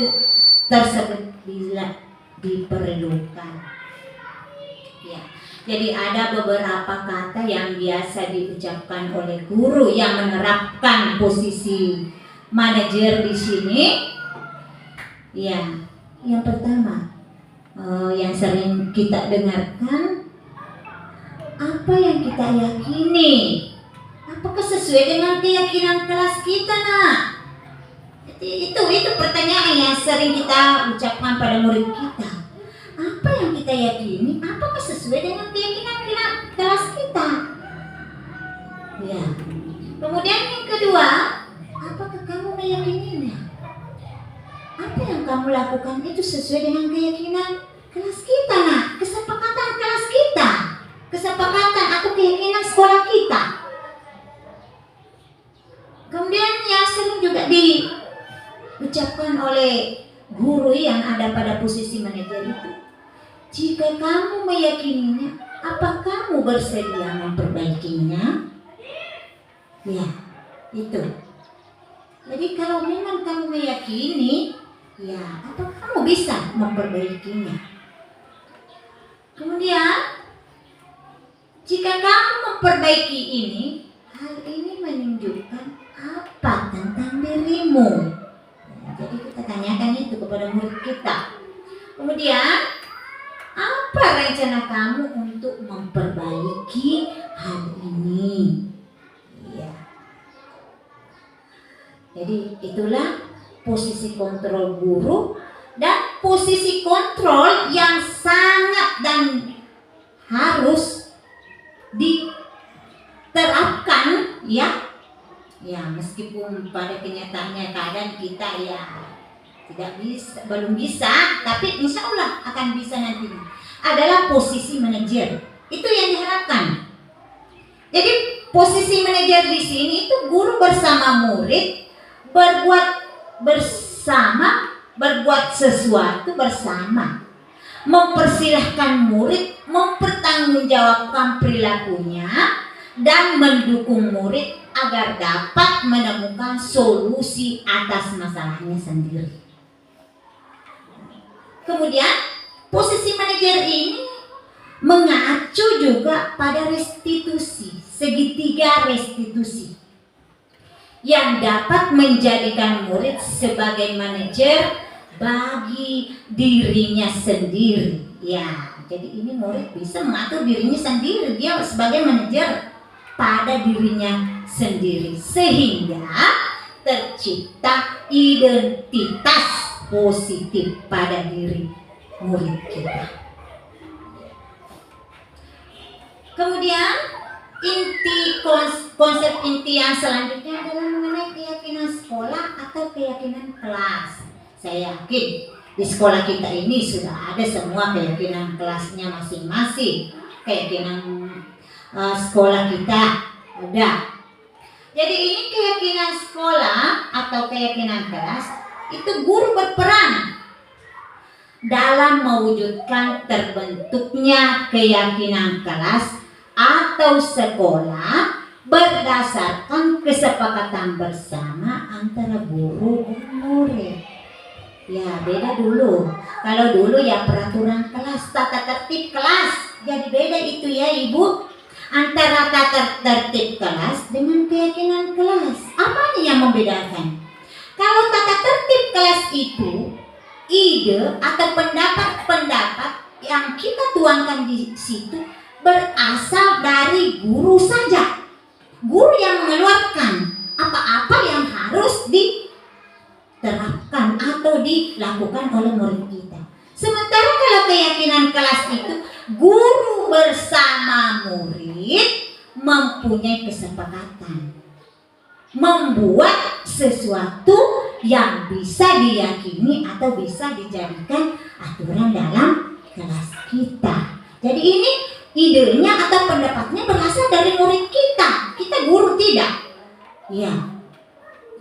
tersebut bila diperlukan. Jadi ada beberapa kata yang biasa diucapkan oleh guru yang menerapkan posisi manajer di sini. Yang pertama yang sering kita dengarkan, apa yang kita yakini, apakah sesuai dengan keyakinan kelas kita, nak? Itu pertanyaan yang sering kita ucapkan pada murid kita. Apa yang kita yakini, apakah sesuai dengan keyakinan kelas kelas kita. Ya. Kemudian yang kedua, apakah kamu meyakininya? Apa yang kamu lakukan itu sesuai dengan keyakinan kelas kita, nak? Kesepakatan kelas kita, kesepakatan atau keyakinan sekolah kita. Kemudian yang sering juga diucapkan oleh guru yang ada pada posisi manajer itu, jika kamu meyakininya, apa kamu bersedia memperbaikinya? Ya, itu. Jadi kalau memang kamu meyakini, ya, apa kamu bisa memperbaikinya? Kemudian, jika kamu memperbaiki ini, hal ini menunjukkan apa tentang dirimu? Ya, jadi kita tanyakan itu kepada murid kita. Kemudian, apa rencana kamu untuk memperbaiki hal ini? Ya. Jadi itulah posisi kontrol guru dan posisi kontrol yang sangat dan harus diterapkan, ya. Ya, meskipun pada kenyataannya keadaan kita ya tidak bisa, belum bisa, tapi insya Allah akan bisa nanti. Adalah posisi manajer. Itu yang diharapkan. Jadi posisi manajer di sini itu guru bersama murid berbuat bersama, berbuat sesuatu bersama, mempersilahkan murid mempertanggungjawabkan perilakunya dan mendukung murid agar dapat menemukan solusi atas masalahnya sendiri. Kemudian posisi manajer ini mengacu juga pada restitusi, segitiga restitusi yang dapat menjadikan murid sebagai manajer bagi dirinya sendiri. Ya, jadi ini murid bisa mengatur dirinya sendiri, dia sebagai manajer pada dirinya sendiri, sehingga tercipta identitas positif pada diri murid kita. Kemudian konsep inti yang selanjutnya adalah mengenai keyakinan sekolah atau keyakinan kelas. Saya yakin di sekolah kita ini sudah ada semua keyakinan kelasnya masing-masing. Keyakinan sekolah kita ada. Jadi ini keyakinan sekolah atau keyakinan kelas, itu guru berperan dalam mewujudkan terbentuknya keyakinan kelas atau sekolah berdasarkan kesepakatan bersama antara guru dan murid. Ya, beda dulu. Kalau dulu ya peraturan kelas, tata tertib kelas. Jadi beda itu ya Ibu, antara tata tertib kelas dengan keyakinan kelas. Apa yang membedakan? Kalau tata tertib kelas itu ide atau pendapat-pendapat yang kita tuangkan di situ berasal dari guru saja. Guru yang mengeluarkan apa-apa yang harus diterapkan atau dilakukan oleh murid kita. Sementara kalau keyakinan kelas itu guru bersama murid mempunyai kesepakatan membuat sesuatu yang bisa diyakini atau bisa dijadikan aturan dalam kelas kita. Jadi ini idenya atau pendapatnya berasal dari murid kita. Kita guru tidak. Ya.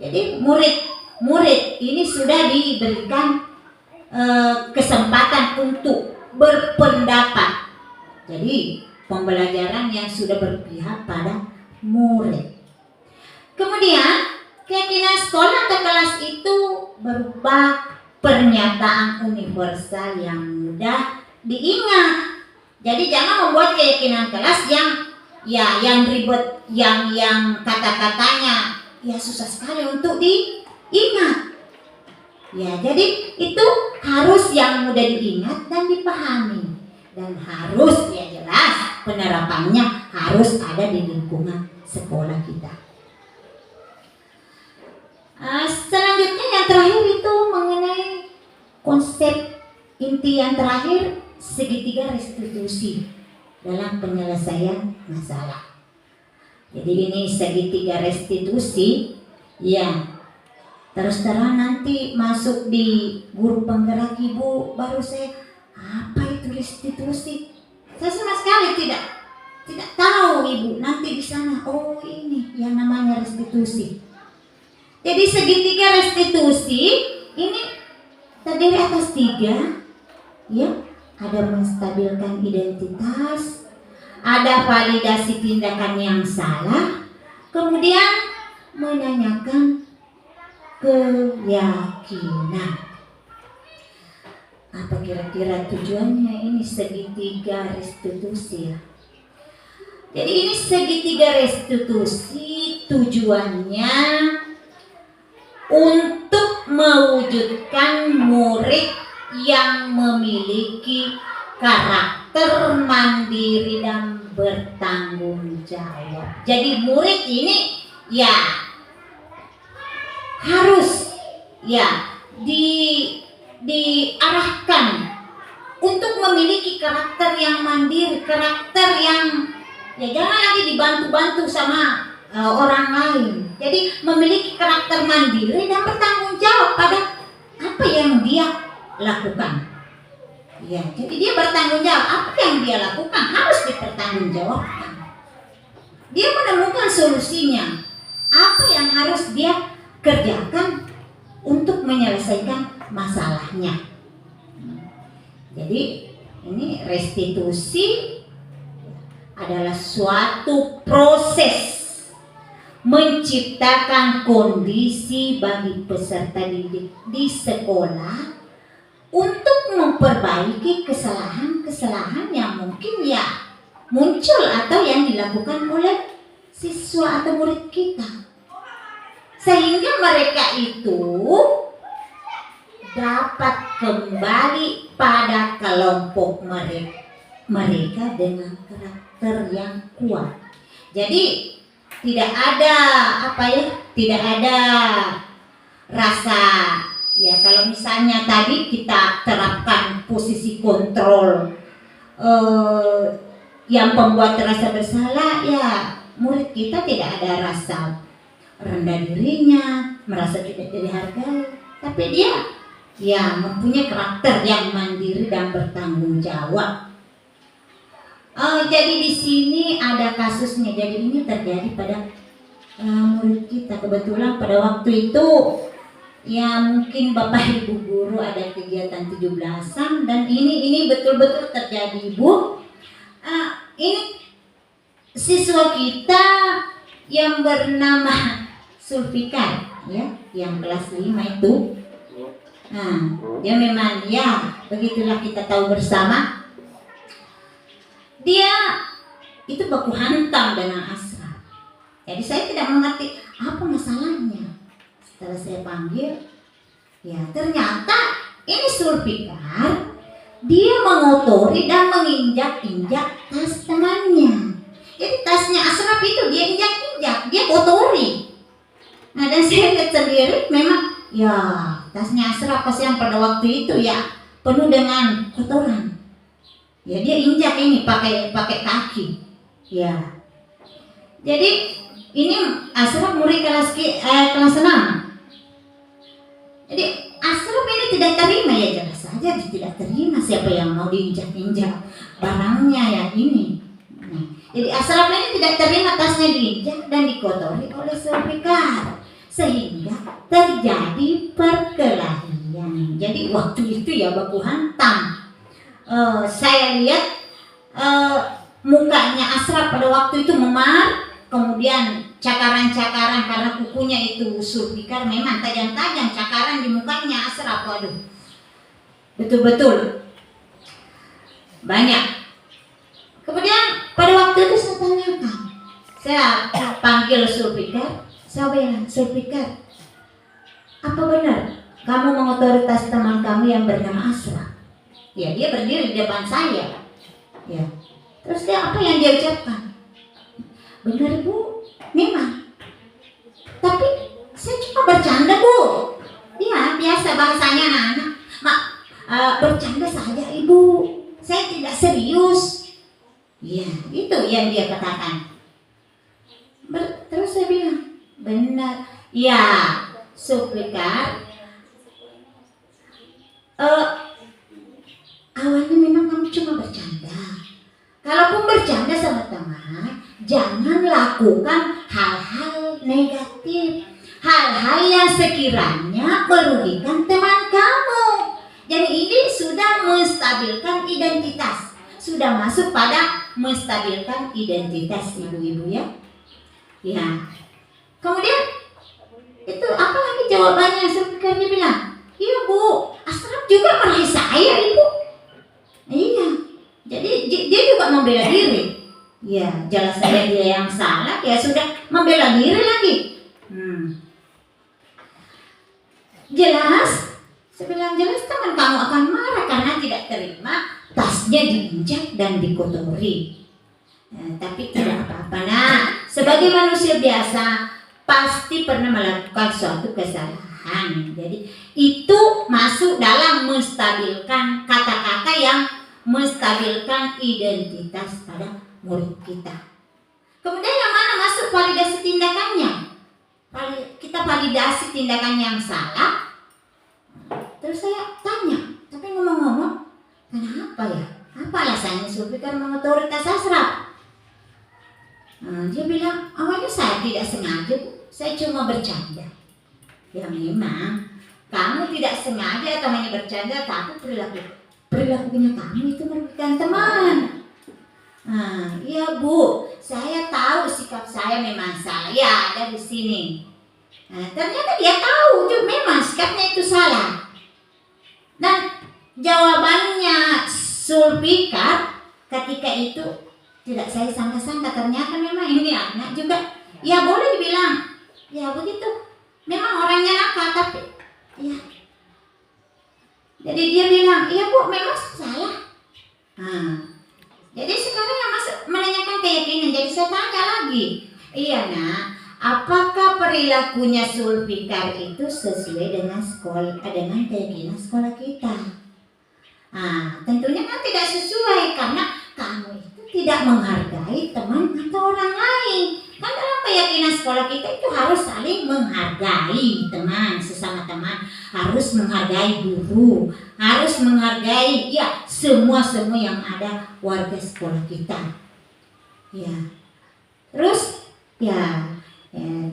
Jadi murid ini sudah diberikan kesempatan untuk berpendapat. Jadi pembelajaran yang sudah berpihak pada murid. Kemudian keyakinan sekolah atau kelas itu berupa pernyataan universal yang mudah diingat. Jadi jangan membuat keyakinan kelas yang ribet, yang kata-katanya ya susah sekali untuk diingat. Ya, jadi itu harus yang mudah diingat dan dipahami, dan harus ya jelas penerapannya harus ada di lingkungan sekolah kita. Selanjutnya yang terakhir itu mengenai konsep inti yang terakhir, segitiga restitusi. dalam penyelesaian masalah. Jadi ini segitiga restitusi yang terus terang nanti masuk di guru penggerak ibu baru saya apa itu restitusi. Saya sama sekali tidak tahu ibu nanti di sana. Oh ini yang namanya restitusi. Jadi segitiga restitusi ini terdiri atas 3, ya. Ada menstabilkan identitas, ada validasi tindakan yang salah, kemudian menanyakan keyakinan. Apa kira-kira tujuannya ini segitiga restitusi ya? Jadi ini segitiga restitusi tujuannya untuk mewujudkan murid yang memiliki karakter mandiri dan bertanggung jawab. Jadi murid ini ya harus ya diarahkan untuk memiliki karakter yang mandiri, karakter yang ya jangan lagi dibantu-bantu sama orang lain. Jadi memiliki karakter mandiri dan bertanggung jawab pada apa yang dia lakukan. Ya, jadi dia bertanggung jawab apa yang dia lakukan harus dipertanggungjawabkan. Dia menemukan solusinya. Apa yang harus dia kerjakan untuk menyelesaikan masalahnya. Jadi ini restitusi adalah suatu proses menciptakan kondisi bagi peserta didik di sekolah untuk memperbaiki kesalahan-kesalahan yang mungkin ya muncul atau yang dilakukan oleh siswa atau murid kita, sehingga mereka itu dapat kembali pada kelompok mereka dengan karakter yang kuat. Jadi tidak ada rasa ya, kalau misalnya tadi kita terapkan posisi kontrol yang membuat rasa bersalah, ya murid kita tidak ada rasa rendah dirinya, merasa tidak dihargai, tapi dia ya mempunyai karakter yang mandiri dan bertanggung jawab. Jadi di sini ada kasusnya. Jadi ini terjadi pada murid kita. Kebetulan pada waktu itu ya mungkin Bapak Ibu guru ada kegiatan 17-an dan ini betul-betul terjadi Bu. Ini siswa kita yang bernama Sulfikar ya, yang kelas 5 itu. Dia memang ya begitulah kita tahu bersama. Dia itu baku hantam dengan Asraf. Jadi saya tidak mengerti apa masalahnya. Setelah saya panggil, ya ternyata ini Sulfikar, dia mengotori dan menginjak-injak tas temannya. Jadi tasnya Asraf itu dia injak-injak, dia kotori. Nah dan saya lihat sendiri memang ya tasnya Asraf kasihan pada waktu itu ya penuh dengan kotoran. Ya dia injak ini pakai kaki. Ya. Jadi ini Asraf murid kelas 6. Jadi Asraf ini tidak terima, ya jelas saja dia tidak terima, siapa yang mau diinjak-injak barangnya ya ini. Jadi Asraf ini tidak terima tasnya diinjak dan dikotori oleh Sulfikar, sehingga terjadi perkelahian. Jadi waktu itu ya baku hantam. Saya lihat mukanya Asraf pada waktu itu memar, kemudian cakaran-cakaran karena kukunya itu Sulfikar memang tajam-tajam, cakaran di mukanya Asraf, waduh, betul-betul banyak. Kemudian pada waktu itu saya tanyakan, saya panggil Sulfikar, saya bilang, Sulfikar, apa benar kamu mengotori tas teman kamu yang bernama Asraf? Ya dia berdiri di depan saya. Ya. Terus apa yang dia ucapkan? Benar Bu, memang. Tapi saya cuma bercanda Bu. Ya biasa bahasanya anak-anak. Bercanda saja Ibu. Saya tidak serius. Iya, itu yang dia katakan. Terus saya bilang, benar. Ya, Zulfikar, awalnya memang kamu cuma bercanda. Kalaupun bercanda sama teman, jangan lakukan hal-hal negatif, hal-hal yang sekiranya merugikan teman kamu. Jadi ini sudah menstabilkan identitas, sudah masuk pada menstabilkan identitas ibu-ibu ya. Ya. Kemudian itu apa lagi jawabannya? Zulfikar dia bilang, iya Bu, Asraf juga marahi saya ibu. Iya. Jadi dia juga membela diri. Ya, jelas saya dia yang salah, ya sudah membela diri lagi. Jelas. Saya bilang jelas teman kamu akan marah karena tidak terima tasnya diinjak dan dikotori. Tapi tidak apa-apa. Nah, sebagai manusia biasa pasti pernah melakukan suatu kesalahan. Jadi itu masuk dalam menstabilkan kata-kata yang menstabilkan identitas pada murid kita. Kemudian yang mana masuk validasi tindakannya? Kita validasi tindakan yang salah. Terus saya tanya, tapi ngomong-ngomong, kenapa ya? Apa alasannya Zulfikar mengotoritas Asraf? Dia bilang, awalnya saya tidak sengaja, Bu. Saya cuma bercanda. Ya memang, kamu tidak sengaja atau hanya bercanda, tapi perilakunya kamu itu merugikan teman. Iya Bu, saya tahu sikap saya memang saya ada di sini. Ternyata dia tahu juga memang sikapnya itu salah. Dan jawabannya Zulfikar ketika itu tidak saya sangka-sangka, ternyata memang ini anak juga. Ya boleh dibilang, ya begitu. Memang orangnya nakal tapi ya. Jadi dia bilang, iya Bu memang salah. Jadi sekarang yang masuk menanyakan keyakinan. Jadi saya tanya lagi, iya Nak, apakah perilakunya Zulfikar itu sesuai dengan dengan keyakinan sekolah kita? Tentunya kan tidak sesuai karena kamu itu tidak menghargai teman atau orang lain. Kan dalam keyakinan sekolah kita itu harus saling menghargai teman, sesama teman, harus menghargai guru, harus menghargai ya semua yang ada warga sekolah kita. Ya. Terus ya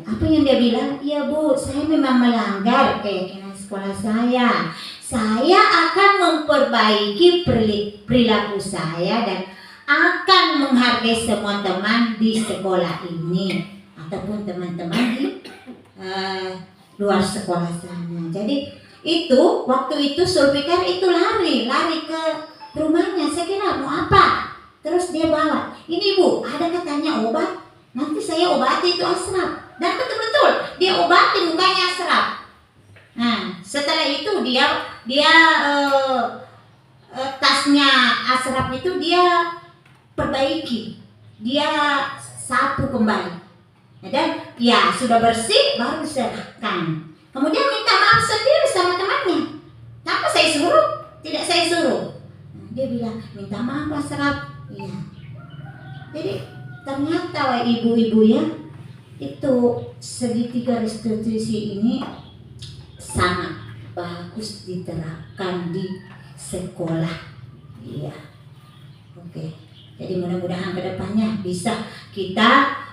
apa yang dia bilang? Ya Bu, saya memang melanggar keyakinan sekolah saya. Saya akan memperbaiki perilaku saya dan akan menghargai semua teman di sekolah ini ataupun teman-teman di luar sekolah sana. Jadi itu waktu itu Zulfikar itu lari ke rumahnya. Saya kira mau apa? Terus dia bawa, ini Bu, ada katanya obat. Nanti saya obati itu Asraf. Dan betul-betul dia obati mukanya Asraf. Nah, setelah itu dia tasnya Asraf itu dia perbaiki, dia sapu kembali. Dan ya sudah bersih baru serahkan. Kemudian minta maaf sendiri sama temannya. Kenapa saya suruh? Tidak saya suruh. Dia bilang minta maaf Asraf. Iya. Jadi ternyata ibu-ibu ya, itu segitiga restitusi ini sangat bagus diterapkan di sekolah. Iya. Oke. Jadi mudah-mudahan kedepannya bisa kita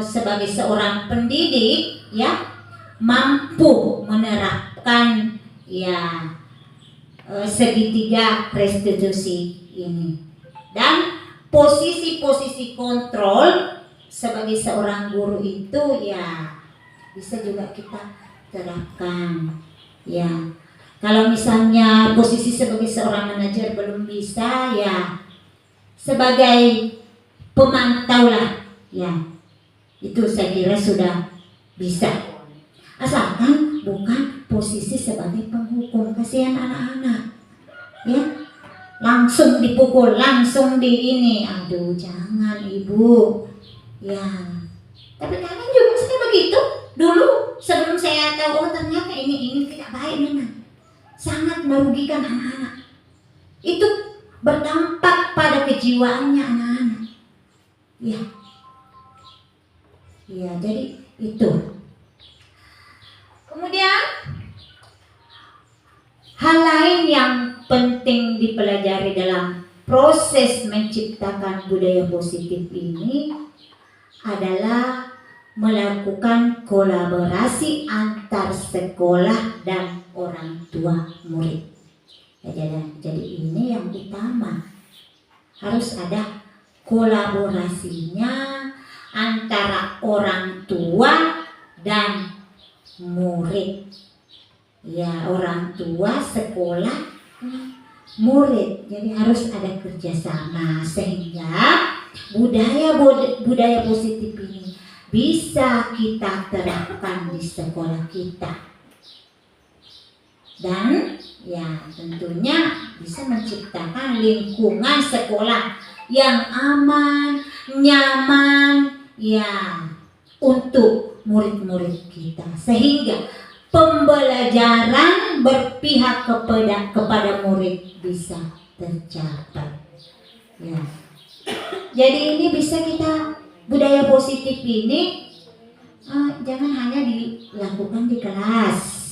sebagai seorang pendidik ya mampu menerapkan ya segitiga restitusi ini. Dan posisi-posisi kontrol sebagai seorang guru itu ya bisa juga kita terapkan ya. Kalau misalnya posisi sebagai seorang manajer belum bisa ya sebagai pemantau lah ya, itu saya kira sudah bisa. Asalkan bukan posisi sebagai penghukum, kasihan anak-anak ya, langsung dipukul, langsung di ini, aduh jangan Ibu ya. Tapi kalian juga saya begitu dulu sebelum saya tahu oh ternyata ini tidak baik memang, sangat merugikan anak-anak. Itu berdampak pada kejiwaannya anak-anak. Ya. Ya, jadi itu. Kemudian hal lain yang penting dipelajari dalam proses menciptakan budaya positif ini adalah melakukan kolaborasi antar sekolah dan orang tua murid. Jadi ini yang utama, harus ada kolaborasinya antara orang tua dan murid. Ya, orang tua, sekolah, murid. Jadi harus ada kerjasama sehingga budaya positif ini bisa kita terapkan di sekolah kita. Dan ya tentunya bisa menciptakan lingkungan sekolah yang aman, nyaman ya untuk murid-murid kita, sehingga pembelajaran berpihak kepada murid bisa tercapai. Ya. Jadi ini bisa kita, budaya positif ini jangan hanya dilakukan di kelas.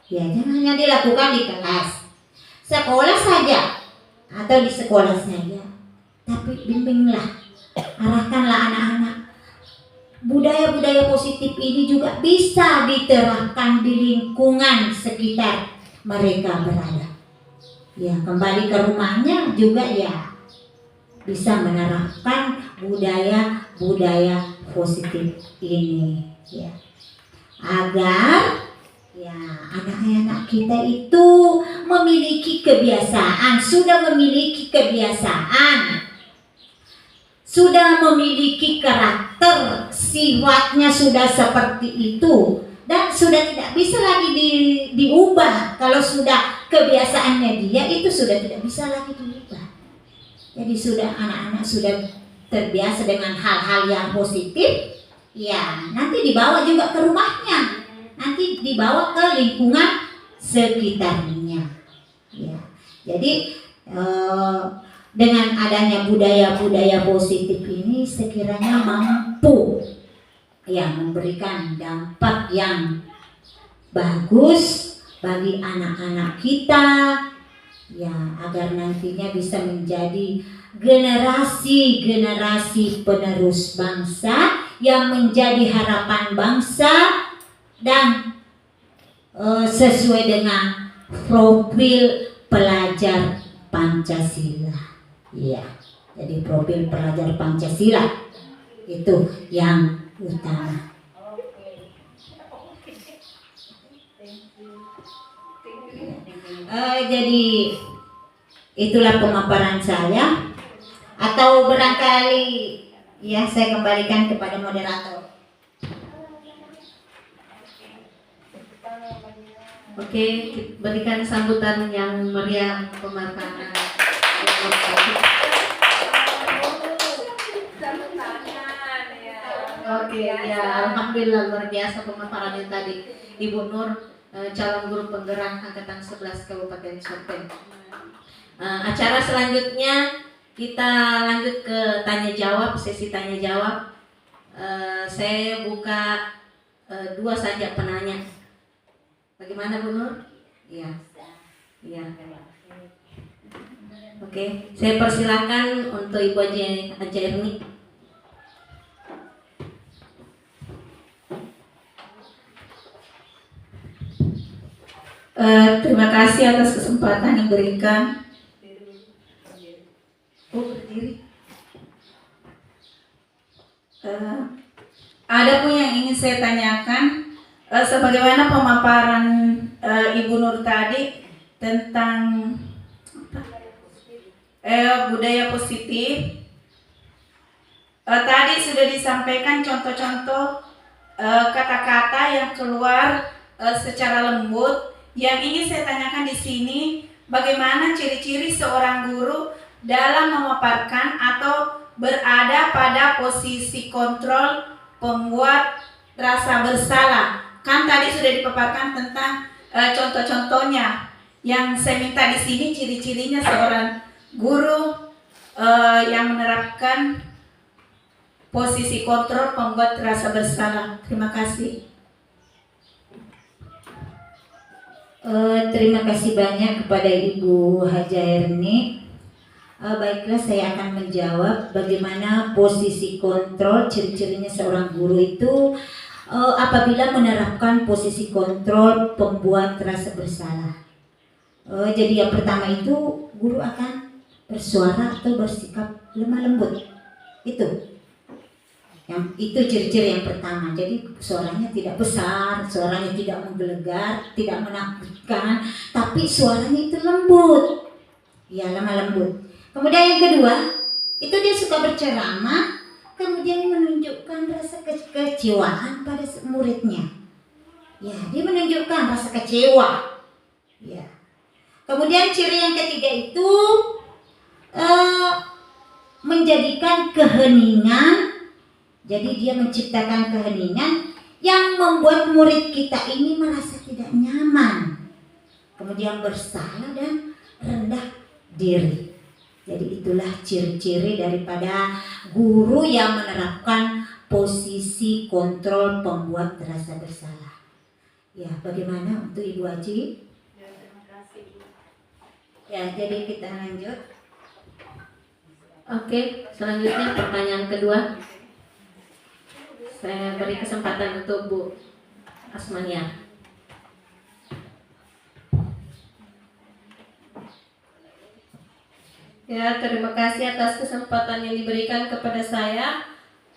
Ya, jangan hanya dilakukan di kelas, sekolah saja atau di sekolah saja. Tapi bimbinglah, arahkanlah anak-anak. Budaya-budaya positif ini juga bisa diterapkan di lingkungan sekitar mereka berada. Ya, kembali ke rumahnya juga ya bisa menerapkan budaya positif ini ya. Agar ya anak-anak kita itu memiliki kebiasaan, sudah memiliki karakter, sifatnya sudah seperti itu dan sudah tidak bisa lagi diubah. Kalau sudah kebiasaannya dia itu sudah tidak bisa lagi diubah. Jadi sudah anak-anak sudah terbiasa dengan hal-hal yang positif, ya nanti dibawa juga ke rumahnya, nanti dibawa ke lingkungan sekitarnya. Ya, jadi dengan adanya budaya-budaya positif ini sekiranya mampu ya memberikan dampak yang bagus bagi anak-anak kita ya, agar nantinya bisa menjadi generasi penerus bangsa yang menjadi harapan bangsa dan sesuai dengan profil pelajar Pancasila. Ya, jadi profil pelajar Pancasila itu yang utama. Jadi itulah pemaparan saya. Atau barangkali ya saya kembalikan kepada moderator. Oke, berikan sambutan yang meriah pemaparan. Oke, ya alhamdulillah luar biasa pemaparan yang tadi Ibu Nur, calon guru penggerak angkatan 11 Kabupaten Sopeng. Acara selanjutnya kita lanjut ke tanya jawab, sesi tanya jawab. Saya buka 2 saja penanya. Bagaimana Bu Nur? Iya. Iya. Oke, saya persilakan untuk Ibu Haja Erni. Terima kasih atas kesempatan yang diberikan. Berdiri. Ada pun yang ingin saya tanyakan, sebagaimana pemaparan Ibu Nur tadi tentang budaya positif. Tadi sudah disampaikan contoh-contoh kata-kata yang keluar secara lembut. Yang ingin saya tanyakan di sini, bagaimana ciri-ciri seorang guru dalam memaparkan atau berada pada posisi kontrol pembuat rasa bersalah. Kan tadi sudah dipaparkan tentang contoh-contohnya. Yang saya minta di sini ciri-cirinya seorang guru yang menerapkan posisi kontrol pembuat rasa bersalah. Terima kasih. Terima kasih banyak kepada Ibu Haja Erni. Baiklah, saya akan menjawab bagaimana posisi kontrol, ciri-cirinya seorang guru itu apabila menerapkan posisi kontrol pembuat rasa bersalah. Jadi yang pertama itu guru akan bersuara atau bersikap lemah lembut. Itu ciri-ciri yang pertama. Jadi suaranya tidak besar, suaranya tidak menggelegar, tidak menakutkan, tapi suaranya itu lembut. Ya, lemah lembut. Kemudian yang kedua, itu dia suka berceramah, kemudian menunjukkan rasa kekecewaan pada muridnya. Ya, dia menunjukkan rasa kecewa. Ya. Kemudian ciri yang ketiga itu menjadikan keheningan. Jadi dia menciptakan keheningan yang membuat murid kita ini merasa tidak nyaman. Kemudian bersalah dan rendah diri. Jadi itulah ciri-ciri daripada guru yang menerapkan posisi kontrol pembuat rasa bersalah. Ya, bagaimana untuk Ibu Haji? Ya, jadi kita lanjut. Oke, selanjutnya pertanyaan kedua. Saya beri kesempatan untuk Bu Asmania. Ya, terima kasih atas kesempatan yang diberikan kepada saya.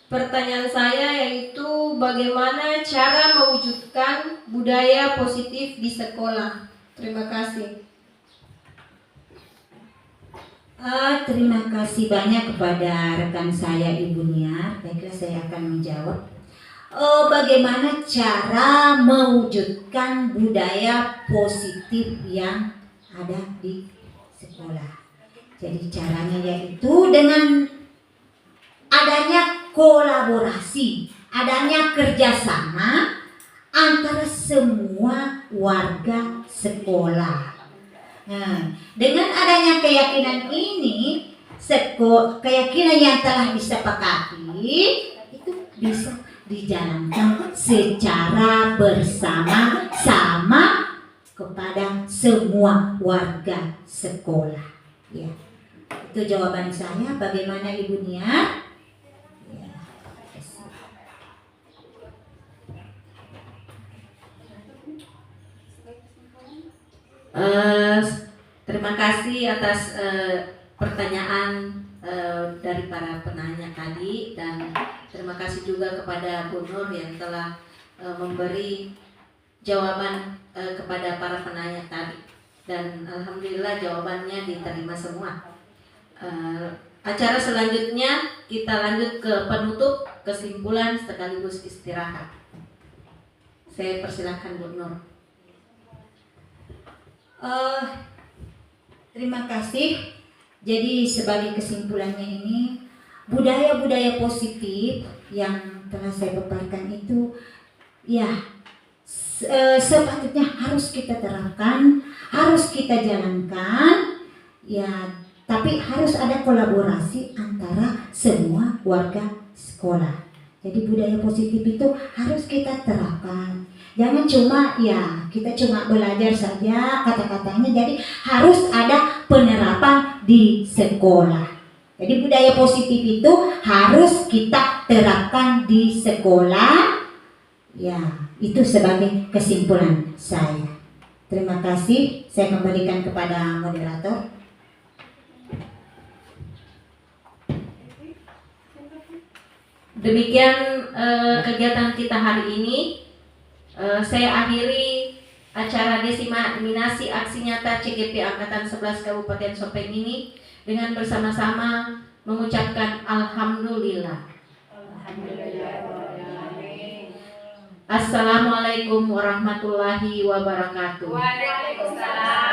Pertanyaan saya yaitu bagaimana cara mewujudkan budaya positif di sekolah. Terima kasih. Terima kasih banyak kepada rekan saya Ibu Niar. Baiklah, saya akan menjawab. Bagaimana cara mewujudkan budaya positif yang ada di sekolah? Jadi caranya yaitu dengan adanya kolaborasi, adanya kerjasama antara semua warga sekolah. Nah, dengan adanya keyakinan ini, keyakinan yang telah disepakati itu bisa dijalankan secara bersama-sama kepada semua warga sekolah. Ya, itu jawaban saya. Bagaimana Ibu Nia? Ya, Terima kasih atas pertanyaan dari para penanya tadi, dan terima kasih juga kepada Bu Nur yang telah memberi jawaban kepada para penanya tadi, dan alhamdulillah jawabannya diterima semua. Acara selanjutnya kita lanjut ke penutup, kesimpulan sekaligus istirahat. Saya persilahkan Bu Nur. Terima kasih. Jadi sebagai kesimpulannya ini, budaya-budaya positif yang telah saya paparkan itu ya sepatutnya harus kita terapkan, harus kita jalankan ya, tapi harus ada kolaborasi antara semua warga sekolah. Jadi budaya positif itu harus kita terapkan. Jangan cuma ya kita cuma belajar saja kata-katanya, jadi harus ada penerapan di sekolah. Jadi budaya positif itu harus kita terapkan di sekolah. Ya, itu sebagai kesimpulan saya. Terima kasih. Saya kembalikan kepada moderator. Demikian kegiatan kita hari ini. Saya akhiri acara diseminasi aksi nyata CGP Angkatan 11 Kabupaten Sopeng ini dengan bersama-sama mengucapkan Alhamdulillah. Assalamualaikum warahmatullahi wabarakatuh. Waalaikumsalam.